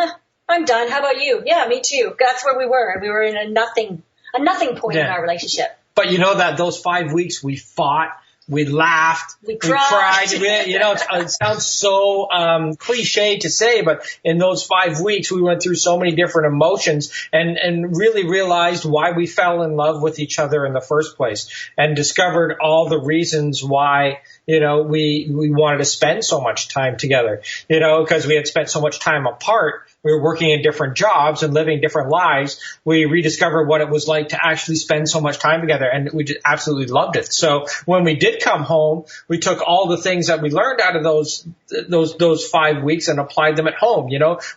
I'm done. How about you? Yeah, me too. That's where we were. We were in a nothing point in our relationship. But that those 5 weeks we fought, we laughed, we cried. It sounds so cliche to say, but in those 5 weeks we went through so many different emotions and really realized why we fell in love with each other in the first place and discovered all the reasons why we wanted to spend so much time together, because we had spent so much time apart. We were working in different jobs and living different lives. We rediscovered what it was like to actually spend so much time together, and we just absolutely loved it. So when we did come home, we took all the things that we learned out of those 5 weeks and applied them at home.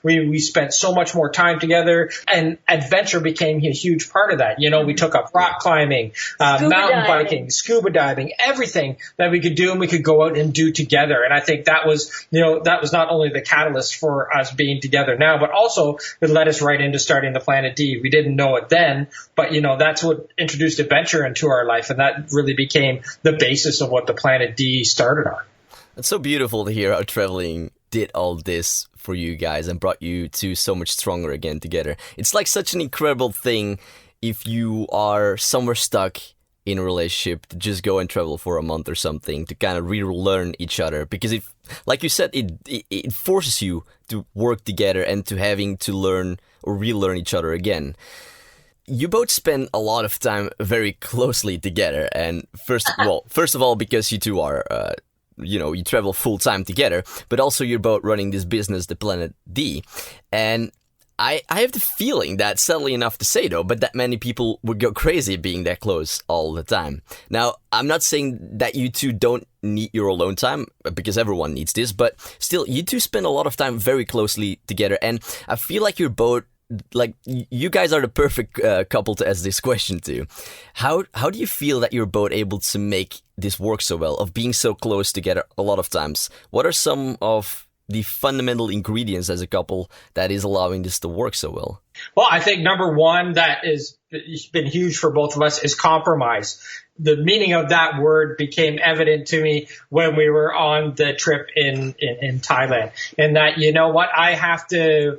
We spent so much more time together, and adventure became a huge part of that. We took up rock climbing, mountain biking, scuba diving, everything that we could do and we could go out and do together. And I think that was not only the catalyst for us being together now, but also it led us right into starting the Planet D. We didn't know it then, but that's what introduced adventure into our life, and that really became the basis of what the Planet D started on. It's so beautiful to hear how traveling did all this for you guys and brought you two so much stronger again together. It's like such an incredible thing if you are somewhere stuck in a relationship to just go and travel for a month or something to kind of relearn each other, because if, like you said, it forces you to work together and to having to learn or relearn each other again. You both spend a lot of time very closely together, and first of all, because you two are you travel full time together, but also you're both running this business, the Planet D, and I have the feeling that, sadly enough to say though, but that many people would go crazy being that close all the time. Now, I'm not saying that you two don't need your alone time, because everyone needs this, but still, you two spend a lot of time very closely together, and I feel like you're both, like, you guys are the perfect couple to ask this question to. How do you feel that you're both able to make this work so well, of being so close together a lot of times? What are some of the fundamental ingredients as a couple that is allowing this to work so well? Well, I think number one that has been huge for both of us is compromise. The meaning of that word became evident to me when we were on the trip in Thailand, and that, I have to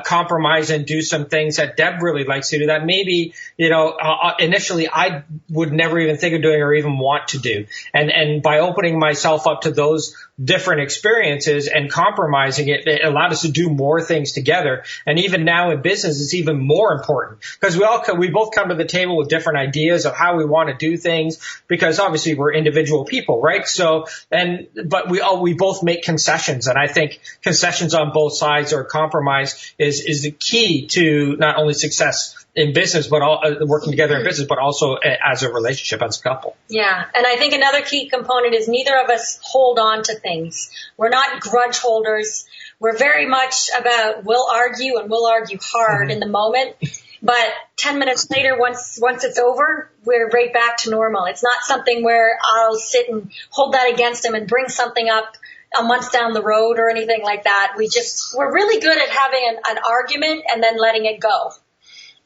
compromise and do some things that Deb really likes to do that maybe, initially I would never even think of doing or even want to do. And by opening myself up to those different experiences and compromising it allowed us to do more things together. And even now in business, it's even more important because we both come to the table with different ideas of how we want to do things, because obviously we're individual people, right? So, but we both make concessions, and I think concessions on both sides or compromise is the key to not only success in business, but working together in business, but also as a relationship, as a couple. Yeah. And I think another key component is neither of us hold on to things. We're not grudge holders. We're very much about we'll argue and we'll argue hard in the moment. But 10 minutes later, once it's over, we're right back to normal. It's not something where I'll sit and hold that against him and bring something up a month down the road or anything like that. We're really good at having an argument and then letting it go.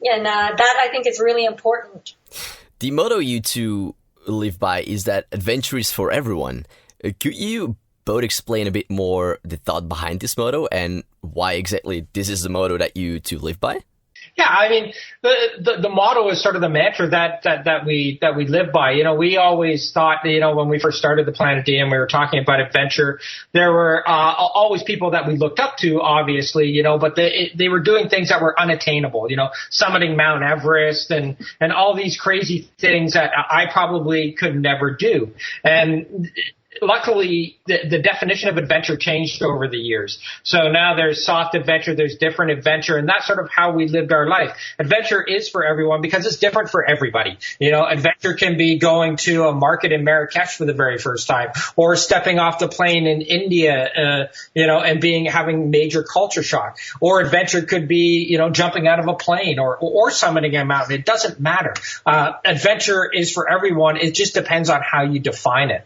And that, I think, is really important. The motto you two live by is that adventure is for everyone. Could you both explain a bit more the thought behind this motto and why exactly this is the motto that you two live by? Yeah, I mean, the motto is sort of the mantra that we live by. You know, we always thought, you know, when we first started the Planet D and we were talking about adventure, there were always people that we looked up to, obviously, you know, but they were doing things that were unattainable, you know, summiting Mount Everest and all these crazy things that I probably could never do. And luckily, the definition of adventure changed over the years. So now there's soft adventure, there's different adventure, and that's sort of how we lived our life. Adventure is for everyone because it's different for everybody. You know, adventure can be going to a market in Marrakesh for the very first time, or stepping off the plane in India, you know, and having major culture shock. Or adventure could be, you know, jumping out of a plane or summiting a mountain. It doesn't matter. Adventure is for everyone. It just depends on how you define it.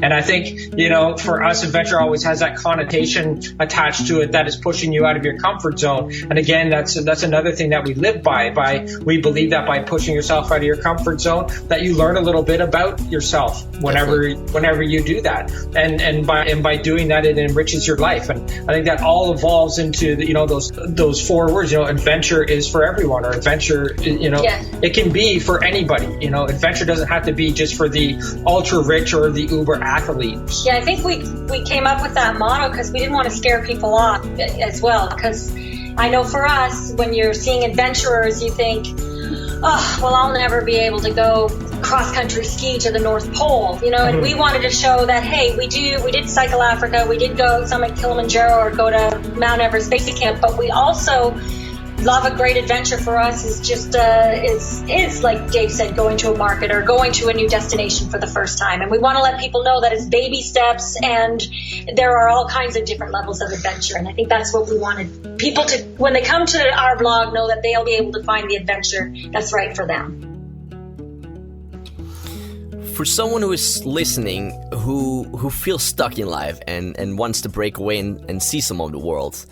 And I think, you know, for us, adventure always has that connotation attached to it that is pushing you out of your comfort zone. And again, that's another thing that we live by. We believe that by pushing yourself out of your comfort zone, that you learn a little bit about yourself whenever you do that. And by doing that, it enriches your life. And I think that all evolves into, you know, those four words. You know, adventure is for everyone, or adventure, you know, It can be for anybody. You know, adventure doesn't have to be just for the ultra rich or the uber athletes. Yeah, I think we came up with that motto because we didn't want to scare people off as well. Because I know for us, when you're seeing adventurers, you think, oh, well, I'll never be able to go cross-country ski to the North Pole, you know, and we wanted to show that, hey, we did cycle Africa, we did go summit Kilimanjaro or go to Mount Everest Base Camp, but we also love a great adventure. For us is just is like Dave said, going to a market or going to a new destination for the first time. And we want to let people know that it's baby steps and there are all kinds of different levels of adventure. And I think that's what we wanted people to, when they come to our blog, know that they'll be able to find the adventure that's right for them. For someone who is listening, who feels stuck in life and wants to break away and see some of the world,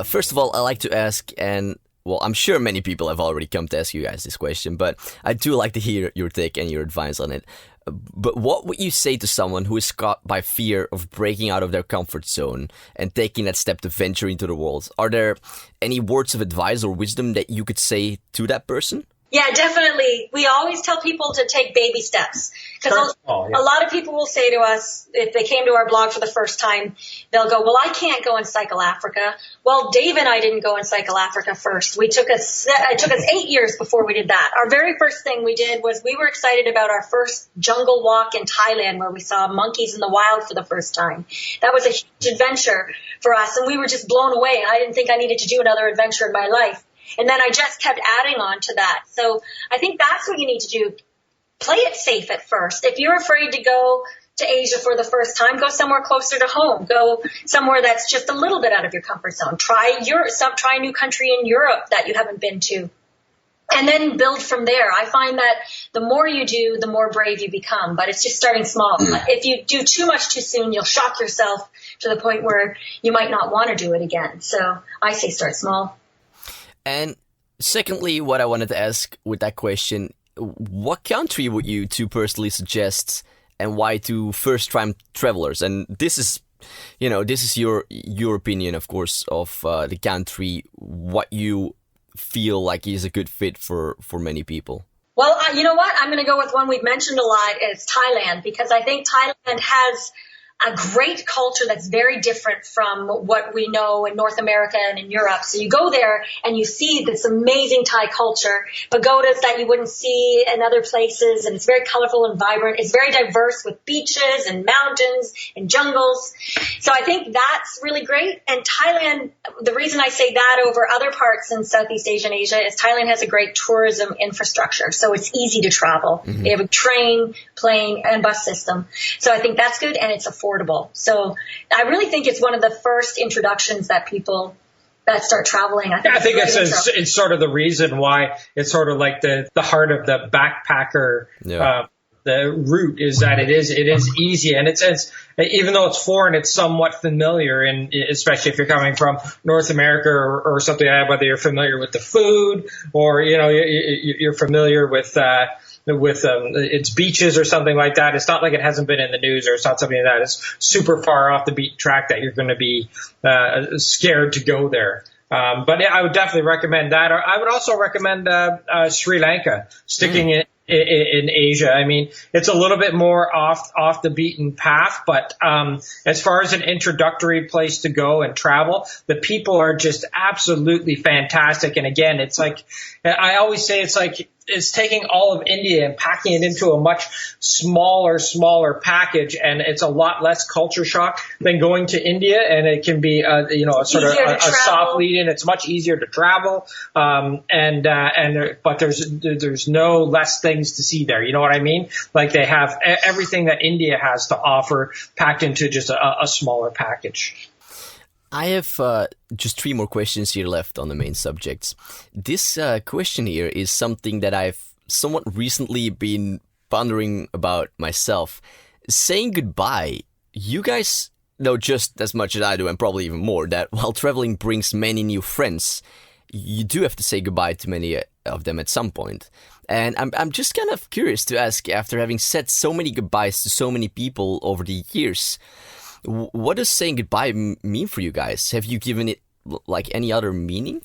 first of all, I like to ask, and well, I'm sure many people have already come to ask you guys this question, but I do like to hear your take and your advice on it. But what would you say to someone who is caught by fear of breaking out of their comfort zone and taking that step to venture into the world? Are there any words of advice or wisdom that you could say to that person? Yeah, definitely. We always tell people to take baby steps. Because a lot of people will say to us, if they came to our blog for the first time, they'll go, well, I can't go and cycle Africa. Well, Dave and I didn't go and cycle Africa first. It took us 8 years before we did that. Our very first thing we did was we were excited about our first jungle walk in Thailand, where we saw monkeys in the wild for the first time. That was a huge adventure for us, and we were just blown away. I didn't think I needed to do another adventure in my life. And then I just kept adding on to that. So I think that's what you need to do. Play it safe at first. If you're afraid to go to Asia for the first time, go somewhere closer to home. Go somewhere that's just a little bit out of your comfort zone. Try a new country in Europe that you haven't been to. And then build from there. I find that the more you do, the more brave you become. But it's just starting small. If you do too much too soon, you'll shock yourself to the point where you might not want to do it again. So I say start small. And secondly, what I wanted to ask with that question, what country would you two personally suggest and why to first-time travelers? And this is your opinion, of course, of the country, what you feel like is a good fit for many people. Well, you know what? I'm going to go with one we've mentioned a lot. It's Thailand, because I think Thailand has a great culture that's very different from what we know in North America and in Europe. So you go there and you see this amazing Thai culture, pagodas that you wouldn't see in other places, and it's very colorful and vibrant. It's very diverse with beaches and mountains and jungles. So I think that's really great. And Thailand, the reason I say that over other parts in Southeast Asia and Asia is Thailand has a great tourism infrastructure. So it's easy to travel. They have a train, plane, and bus system. So I think that's good, and it's affordable. So I really think it's one of the first introductions that people that start traveling. I think it's sort of the reason why it's sort of like the heart of the backpacker. The route is that it is easy, and it's even though it's foreign, it's somewhat familiar, and especially if you're coming from North America or something like that, whether you're familiar with the food or you're familiar with its beaches or something like that. It's not like it hasn't been in the news, or it's not something that is super far off the beaten track that you're going to be scared to go there. But yeah, I would definitely recommend that. Or I would also recommend Sri Lanka, sticking in Asia. I mean, it's a little bit more off the beaten path, but as far as an introductory place to go and travel, the people are just absolutely fantastic. And again, it's like, I always say, it's taking all of India and packing it into a much smaller package, and it's a lot less culture shock than going to India. And it can be, a sort of a soft lead in. It's much easier to travel, but there's no less things to see there. You know what I mean? Like, they have everything that India has to offer packed into just a smaller package. I have just 3 more questions here left on the main subjects. This question here is something that I've somewhat recently been pondering about myself. Saying goodbye, you guys know just as much as I do, and probably even more, that while traveling brings many new friends, you do have to say goodbye to many of them at some point. And I'm just kind of curious to ask, after having said so many goodbyes to so many people over the years, what does saying goodbye mean for you guys? Have you given it like any other meaning?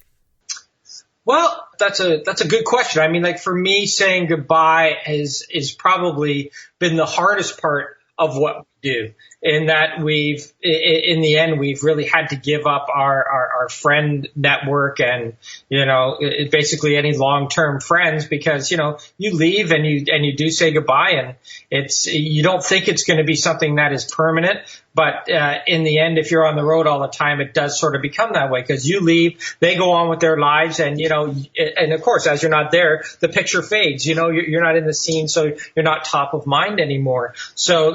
Well, that's a good question. I mean, like, for me, saying goodbye is probably been the hardest part of what we do, in that in the end, we've really had to give up our friend network and, basically any long-term friends, because, you leave and you do say goodbye, and you don't think it's going to be something that is permanent. But in the end, if you're on the road all the time, it does sort of become that way, because you leave, they go on with their lives, and and of course, as you're not there, the picture fades. You're not in the scene, so you're not top of mind anymore. So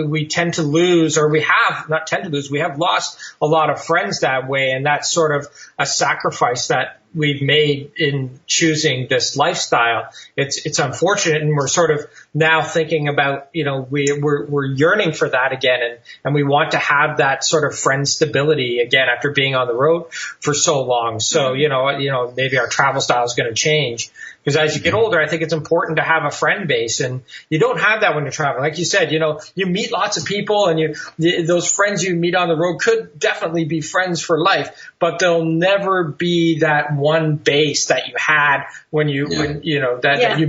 we tend to lose, or we have lost a lot of friends that way, and that's sort of a sacrifice that we've made in choosing this lifestyle. It's unfortunate, and we're sort of now thinking about, we're yearning for that again, and we want to have that sort of friend stability again after being on the road for so long. So, maybe our travel style is going to change, because as you get older, I think it's important to have a friend base, and you don't have that when you're traveling. Like you said, you meet lots of people, and those friends you meet on the road could definitely be friends for life, but they'll never be that one base that you had when you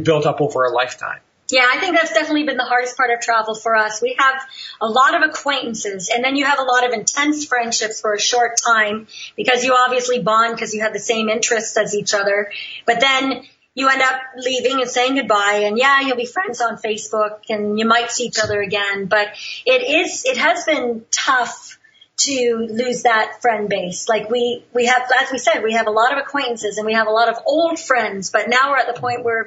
built up over a lifetime. Yeah, I think that's definitely been the hardest part of travel for us. We have a lot of acquaintances, and then you have a lot of intense friendships for a short time, because you obviously bond because you have the same interests as each other. But then you end up leaving and saying goodbye, and you'll be friends on Facebook, and you might see each other again. But it has been tough to lose that friend base. Like we have, as we said, we have a lot of acquaintances, and we have a lot of old friends, but now we're at the point where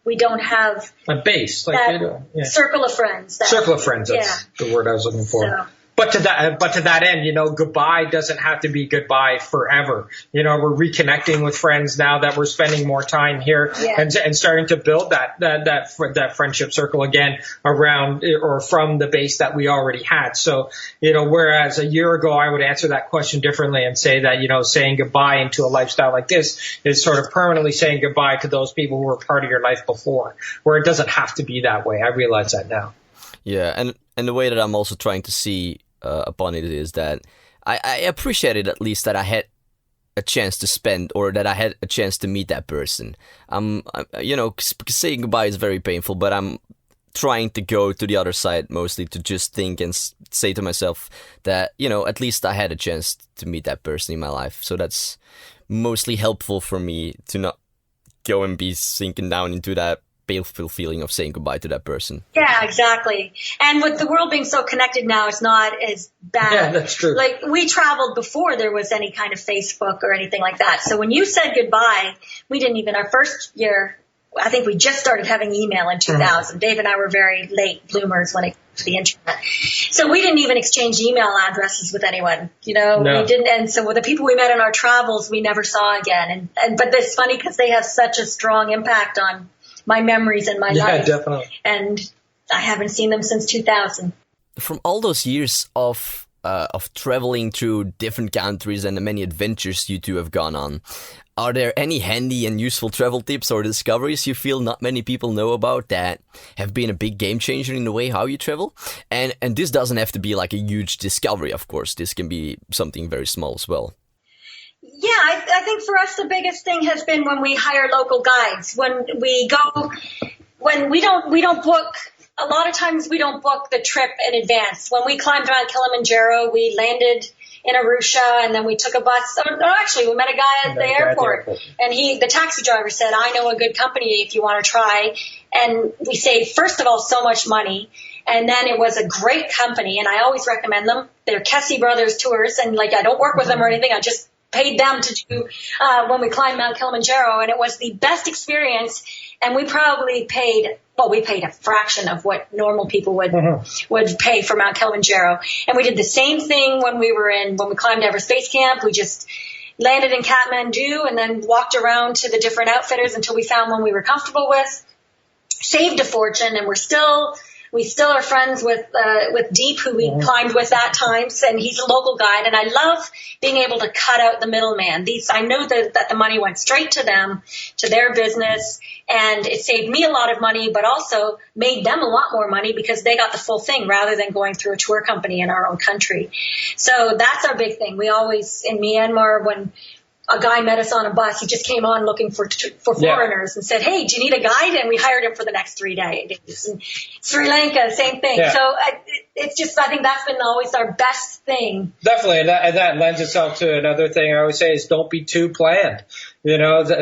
we don't have a base, like that circle of friends. Circle of friends, that's the word I was looking for. So. But to that end, goodbye doesn't have to be goodbye forever. We're reconnecting with friends now that we're spending more time here, and starting to build that friendship circle again around or from the base that we already had. So, whereas a year ago I would answer that question differently and say that, saying goodbye into a lifestyle like this is sort of permanently saying goodbye to those people who were part of your life before, where it doesn't have to be that way. I realize that now. Yeah, and the way that I'm also trying to see upon it is that I appreciated at least that I had a chance to spend, or that I had a chance to meet that person. Saying goodbye is very painful, but I'm trying to go to the other side mostly to just think and say to myself that, at least I had a chance to meet that person in my life. So that's mostly helpful for me to not go and be sinking down into that painful feeling of saying goodbye to that person. Yeah, exactly. And with the world being so connected now, it's not as bad. Yeah, that's true. Like, we traveled before there was any kind of Facebook or anything like that. So when you said goodbye, we didn't even, our first year, I think we just started having email in 2000. Mm-hmm. Dave and I were very late bloomers when it came to the internet. So we didn't even exchange email addresses with anyone, No. We didn't. And so with the people we met on our travels, we never saw again. But it's funny because they have such a strong impact on my memories and my life. Yeah, definitely. And I haven't seen them since 2000. From all those years of of traveling through different countries and the many adventures you two have gone on. Are there any handy and useful travel tips or discoveries you feel not many people know about that have been a big game changer in the way how you travel? And this doesn't have to be like a huge discovery, of course. This can be something very small as well. Yeah, I think for us the biggest thing has been when we hire local guides. When we don't book. A lot of times we don't book the trip in advance. When we climbed Mount Kilimanjaro, we landed in Arusha, and then we took a bus. Actually, we met a guy at the airport, and the taxi driver said, "I know a good company if you want to try." And we saved, first of all, so much money, and then it was a great company, and I always recommend them. They're Kessie Brothers Tours, and I don't work with them or anything. I just paid them to do when we climbed Mount Kilimanjaro, and it was the best experience. And we probably paid a fraction of what normal people would pay for Mount Kilimanjaro. And we did the same thing when we climbed Everest Base Camp. We just landed in Kathmandu and then walked around to the different outfitters until we found one we were comfortable with. Saved a fortune, and we still are friends with Deep, who we climbed with that time, and he's a local guide. And I love being able to cut out the middleman. I know that the money went straight to them, to their business, and it saved me a lot of money, but also made them a lot more money because they got the full thing rather than going through a tour company in our own country. So that's our big thing. We always, in Myanmar, when a guy met us on a bus, he just came on looking for foreigners and said, "Hey, do you need a guide?" And we hired him for the next 3 days. And Sri Lanka, same thing. Yeah. So it's just, I think that's been always our best thing. Definitely. And that lends itself to another thing I always say is don't be too planned.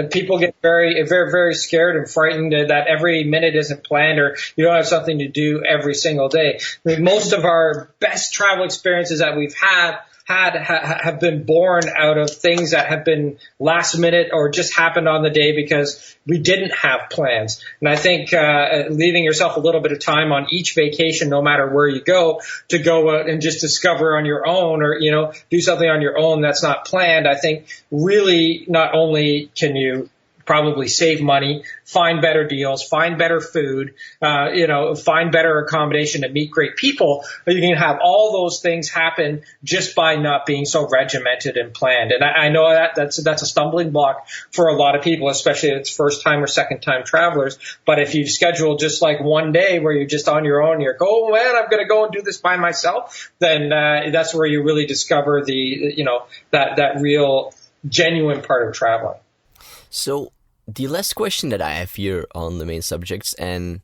People get very, very, very scared and frightened that every minute isn't planned or you don't have something to do every single day. I mean, most of our best travel experiences that we've have been born out of things that have been last minute or just happened on the day because we didn't have plans. And I think leaving yourself a little bit of time on each vacation, no matter where you go, to go out and just discover on your own or, do something on your own that's not planned, I think really not only can you probably save money, find better deals, find better food, find better accommodation and meet great people. You can have all those things happen just by not being so regimented and planned. And I know that's a stumbling block for a lot of people, especially if it's first time or second time travelers. But if you schedule just like one day where you're just on your own, you're like, "Oh man, I'm going to go and do this by myself," then that's where you really discover that real genuine part of traveling. So the last question that I have here on the main subjects, and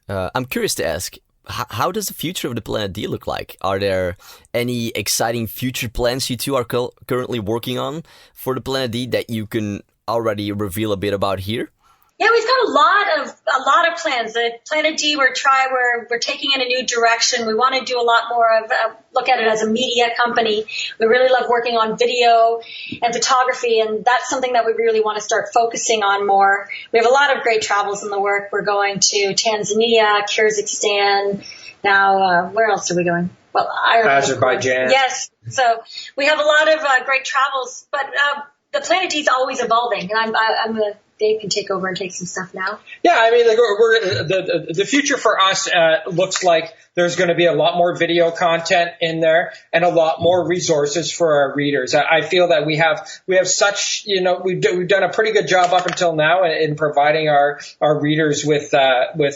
I'm curious to ask, how does the future of the Planet D look like? Are there any exciting future plans you two are currently working on for the Planet D that you can already reveal a bit about here? Yeah, we've got a lot of plans. The Planet D, we're taking in a new direction. We want to do a lot more of look at it as a media company. We really love working on video and photography, and that's something that we really want to start focusing on more. We have a lot of great travels in the work. We're going to Tanzania, Kyrgyzstan. Now, where else are we going? Well, Ireland. Azerbaijan. Yes. So we have a lot of great travels, but the Planet D is always evolving, and Dave can take over and take some stuff now. Yeah, I mean, the future for us looks like there's going to be a lot more video content in there and a lot more resources for our readers. I feel that we have such, we've done a pretty good job up until now in providing our readers with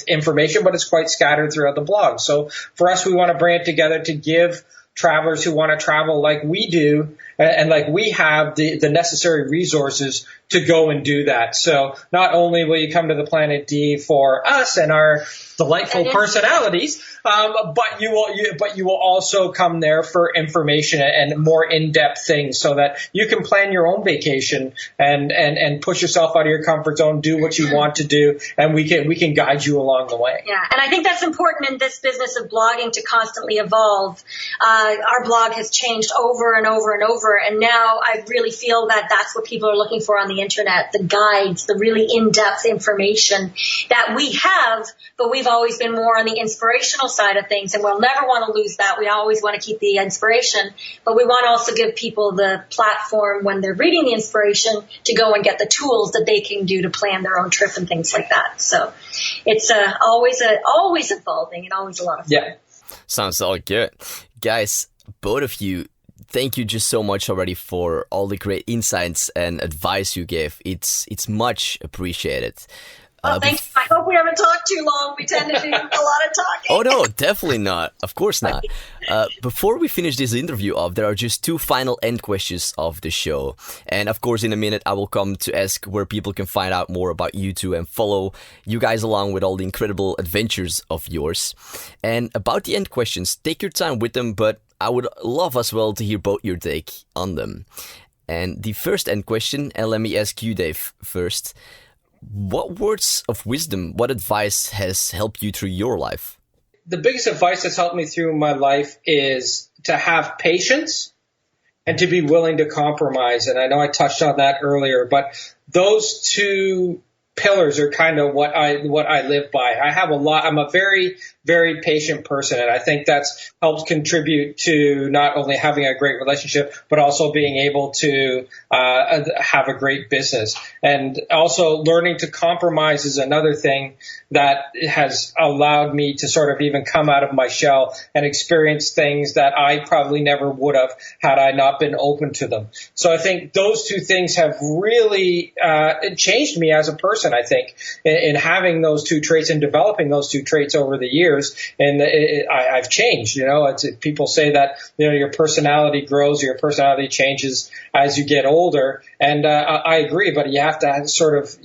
information, but it's quite scattered throughout the blog. So for us, we want to bring it together to give travelers who want to travel like we do and like we have the necessary resources to go and do that. So not only will you come to the Planet D for us and our delightful personalities, but you will also come there for information and more in-depth things so that you can plan your own vacation and push yourself out of your comfort zone, do what you want to do, and we can guide you along the way. Yeah, and I think that's important in this business of blogging to constantly evolve. Our blog has changed over and over and over, and now I really feel that that's what people are looking for on the internet, the guides, the really in-depth information that we have, but we've always been more on the inspirational side of things, and we'll never want to lose that. We always want to keep the inspiration, but we want to also give people the platform when they're reading the inspiration to go and get the tools that they can do to plan their own trip and things like that. So it's always evolving and always a lot of fun. Yeah, sounds all good. Guys, both of you, thank you just so much already for all the great insights and advice you gave. It's much appreciated. Thank you. I hope we haven't talked too long. We tend to do a lot of talking. Oh, no, definitely not. Of course not. Before we finish this interview off, there are just 2 final end questions of the show. And of course, in a minute, I will come to ask where people can find out more about you two and follow you guys along with all the incredible adventures of yours. And about the end questions, take your time with them, but I would love as well to hear both your take on them. And the first end question, and let me ask you, Dave, first. What words of wisdom, what advice has helped you through your life? The biggest advice that's helped me through my life is to have patience and to be willing to compromise. And I know I touched on that earlier, but those 2 pillars are kind of what I live by. I'm a very, very patient person, and I think that's helped contribute to not only having a great relationship, but also being able to have a great business. And also learning to compromise is another thing that has allowed me to sort of even come out of my shell and experience things that I probably never would have had I not been open to them. So I think those 2 things have really changed me as a person, I think, in having those 2 traits and developing those 2 traits over the years. And I've changed, people say that, your personality grows, your personality changes as you get older. And I agree, but you have to sort of,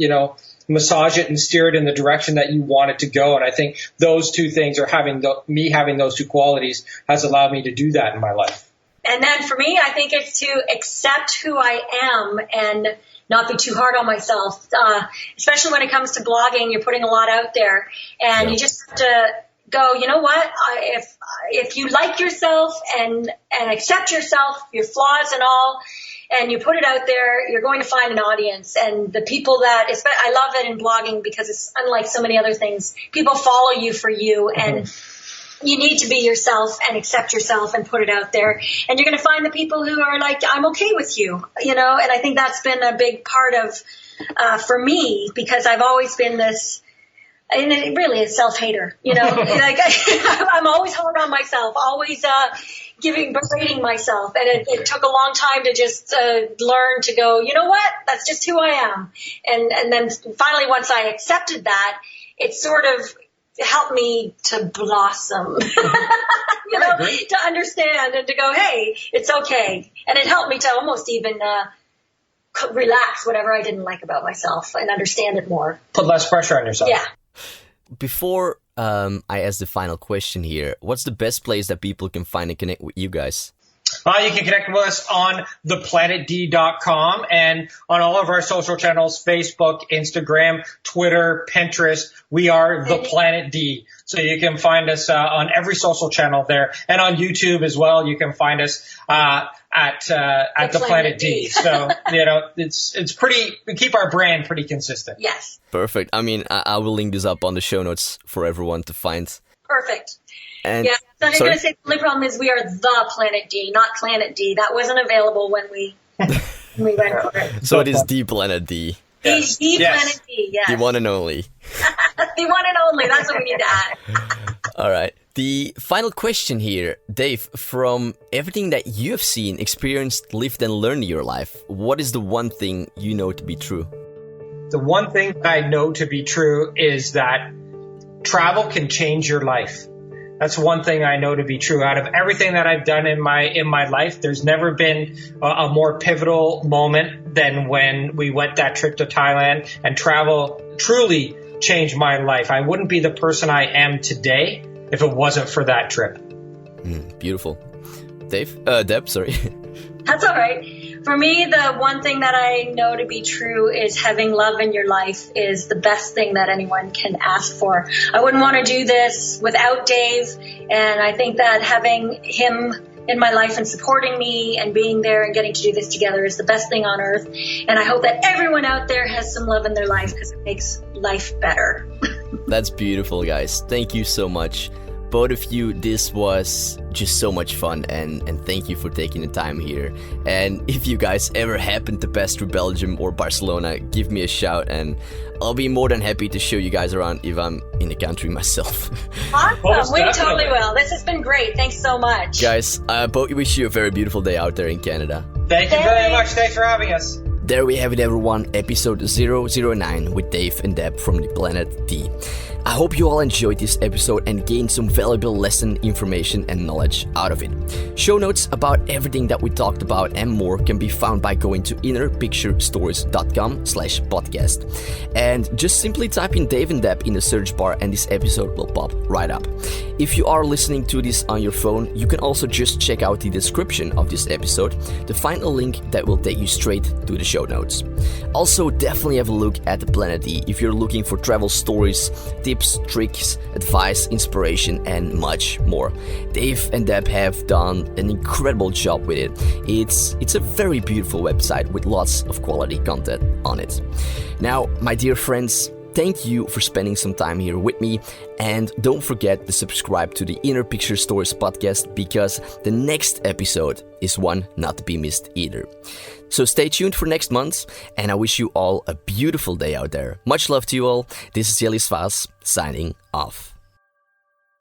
massage it and steer it in the direction that you want it to go. And I think those 2 things are having those 2 qualities has allowed me to do that in my life. And then for me, I think it's to accept who I am and not be too hard on myself, especially when it comes to blogging. You're putting a lot out there, and you just have to go, you know what, if you like yourself and accept yourself, your flaws and all, and you put it out there, you're going to find an audience. And the people I love it in blogging because it's unlike so many other things. People follow you for you, and you need to be yourself and accept yourself and put it out there. And you're going to find the people who are like, I'm okay with you, and I think that's been a big part of, for me, because I've always been this, and it really is self-hater, like I'm always hard on myself, always, berating myself. And it took a long time to just, learn to go, you know what, that's just who I am. And then finally, once I accepted that, it sort of helped me to blossom, to understand and to go, hey, it's okay. And it helped me to almost even, relax whatever I didn't like about myself and understand it more. Put less pressure on yourself. Yeah. Before I ask the final question here, what's the best place that people can find and connect with you guys? You can connect with us on theplanetd.com and on all of our social channels, Facebook, Instagram, Twitter, Pinterest. We are The Planet D. So you can find us on every social channel there, and on YouTube as well. You can find us at The Planet D. So, it's pretty, we keep our brand pretty consistent. Yes. Perfect. I mean, I will link this up on the show notes for everyone to find. Perfect. And yeah, so I'm going to say the only problem is we are The Planet D, not Planet D. That wasn't available when we went for it. So it is The Planet D. The Planet D, yes. The one and only. The one and only. That's what we need to add. All right. The final question here, Dave, from everything that you have seen, experienced, lived, and learned in your life, what is the one thing you know to be true? The one thing I know to be true is that travel can change your life. That's one thing I know to be true. Out of everything that I've done in my life, there's never been a more pivotal moment than when we went that trip to Thailand, and travel truly changed my life. I wouldn't be the person I am today if it wasn't for that trip. Beautiful. Deb, sorry. That's all right. For me, the one thing that I know to be true is having love in your life is the best thing that anyone can ask for. I wouldn't want to do this without Dave, and I think that having him in my life and supporting me and being there and getting to do this together is the best thing on earth. And I hope that everyone out there has some love in their life because it makes life better. That's beautiful, guys. Thank you so much. both of you. This was just so much fun, and thank you for taking the time here. And if you guys ever happen to pass through Belgium or Barcelona, give me a shout, and I'll be more than happy to show you guys around if I'm in the country myself. Awesome. We totally will. This has been great. Thanks so much. Guys, I both wish you a very beautiful day out there in Canada. Thank you very much. Thanks for having us. There we have it, everyone. Episode 009 with Dave and Deb from the Planet D. I hope you all enjoyed this episode and gained some valuable lesson, information and knowledge out of it. Show notes about everything that we talked about and more can be found by going to innerpicturestories.com/podcast. And just simply type in Dave and Deb in the search bar and this episode will pop right up. If you are listening to this on your phone, you can also just check out the description of this episode to find a link that will take you straight to the show notes. Also, definitely have a look at the Planet D if you're looking for travel stories, tips, tricks, advice, inspiration, and much more. Dave and Deb have done an incredible job with it. It's a very beautiful website with lots of quality content on it. Now, my dear friends, thank you for spending some time here with me, and don't forget to subscribe to the Inner Picture Stories podcast because the next episode is one not to be missed either. So stay tuned for next month, and I wish you all a beautiful day out there. Much love to you all. This is Jellis Vaes signing off.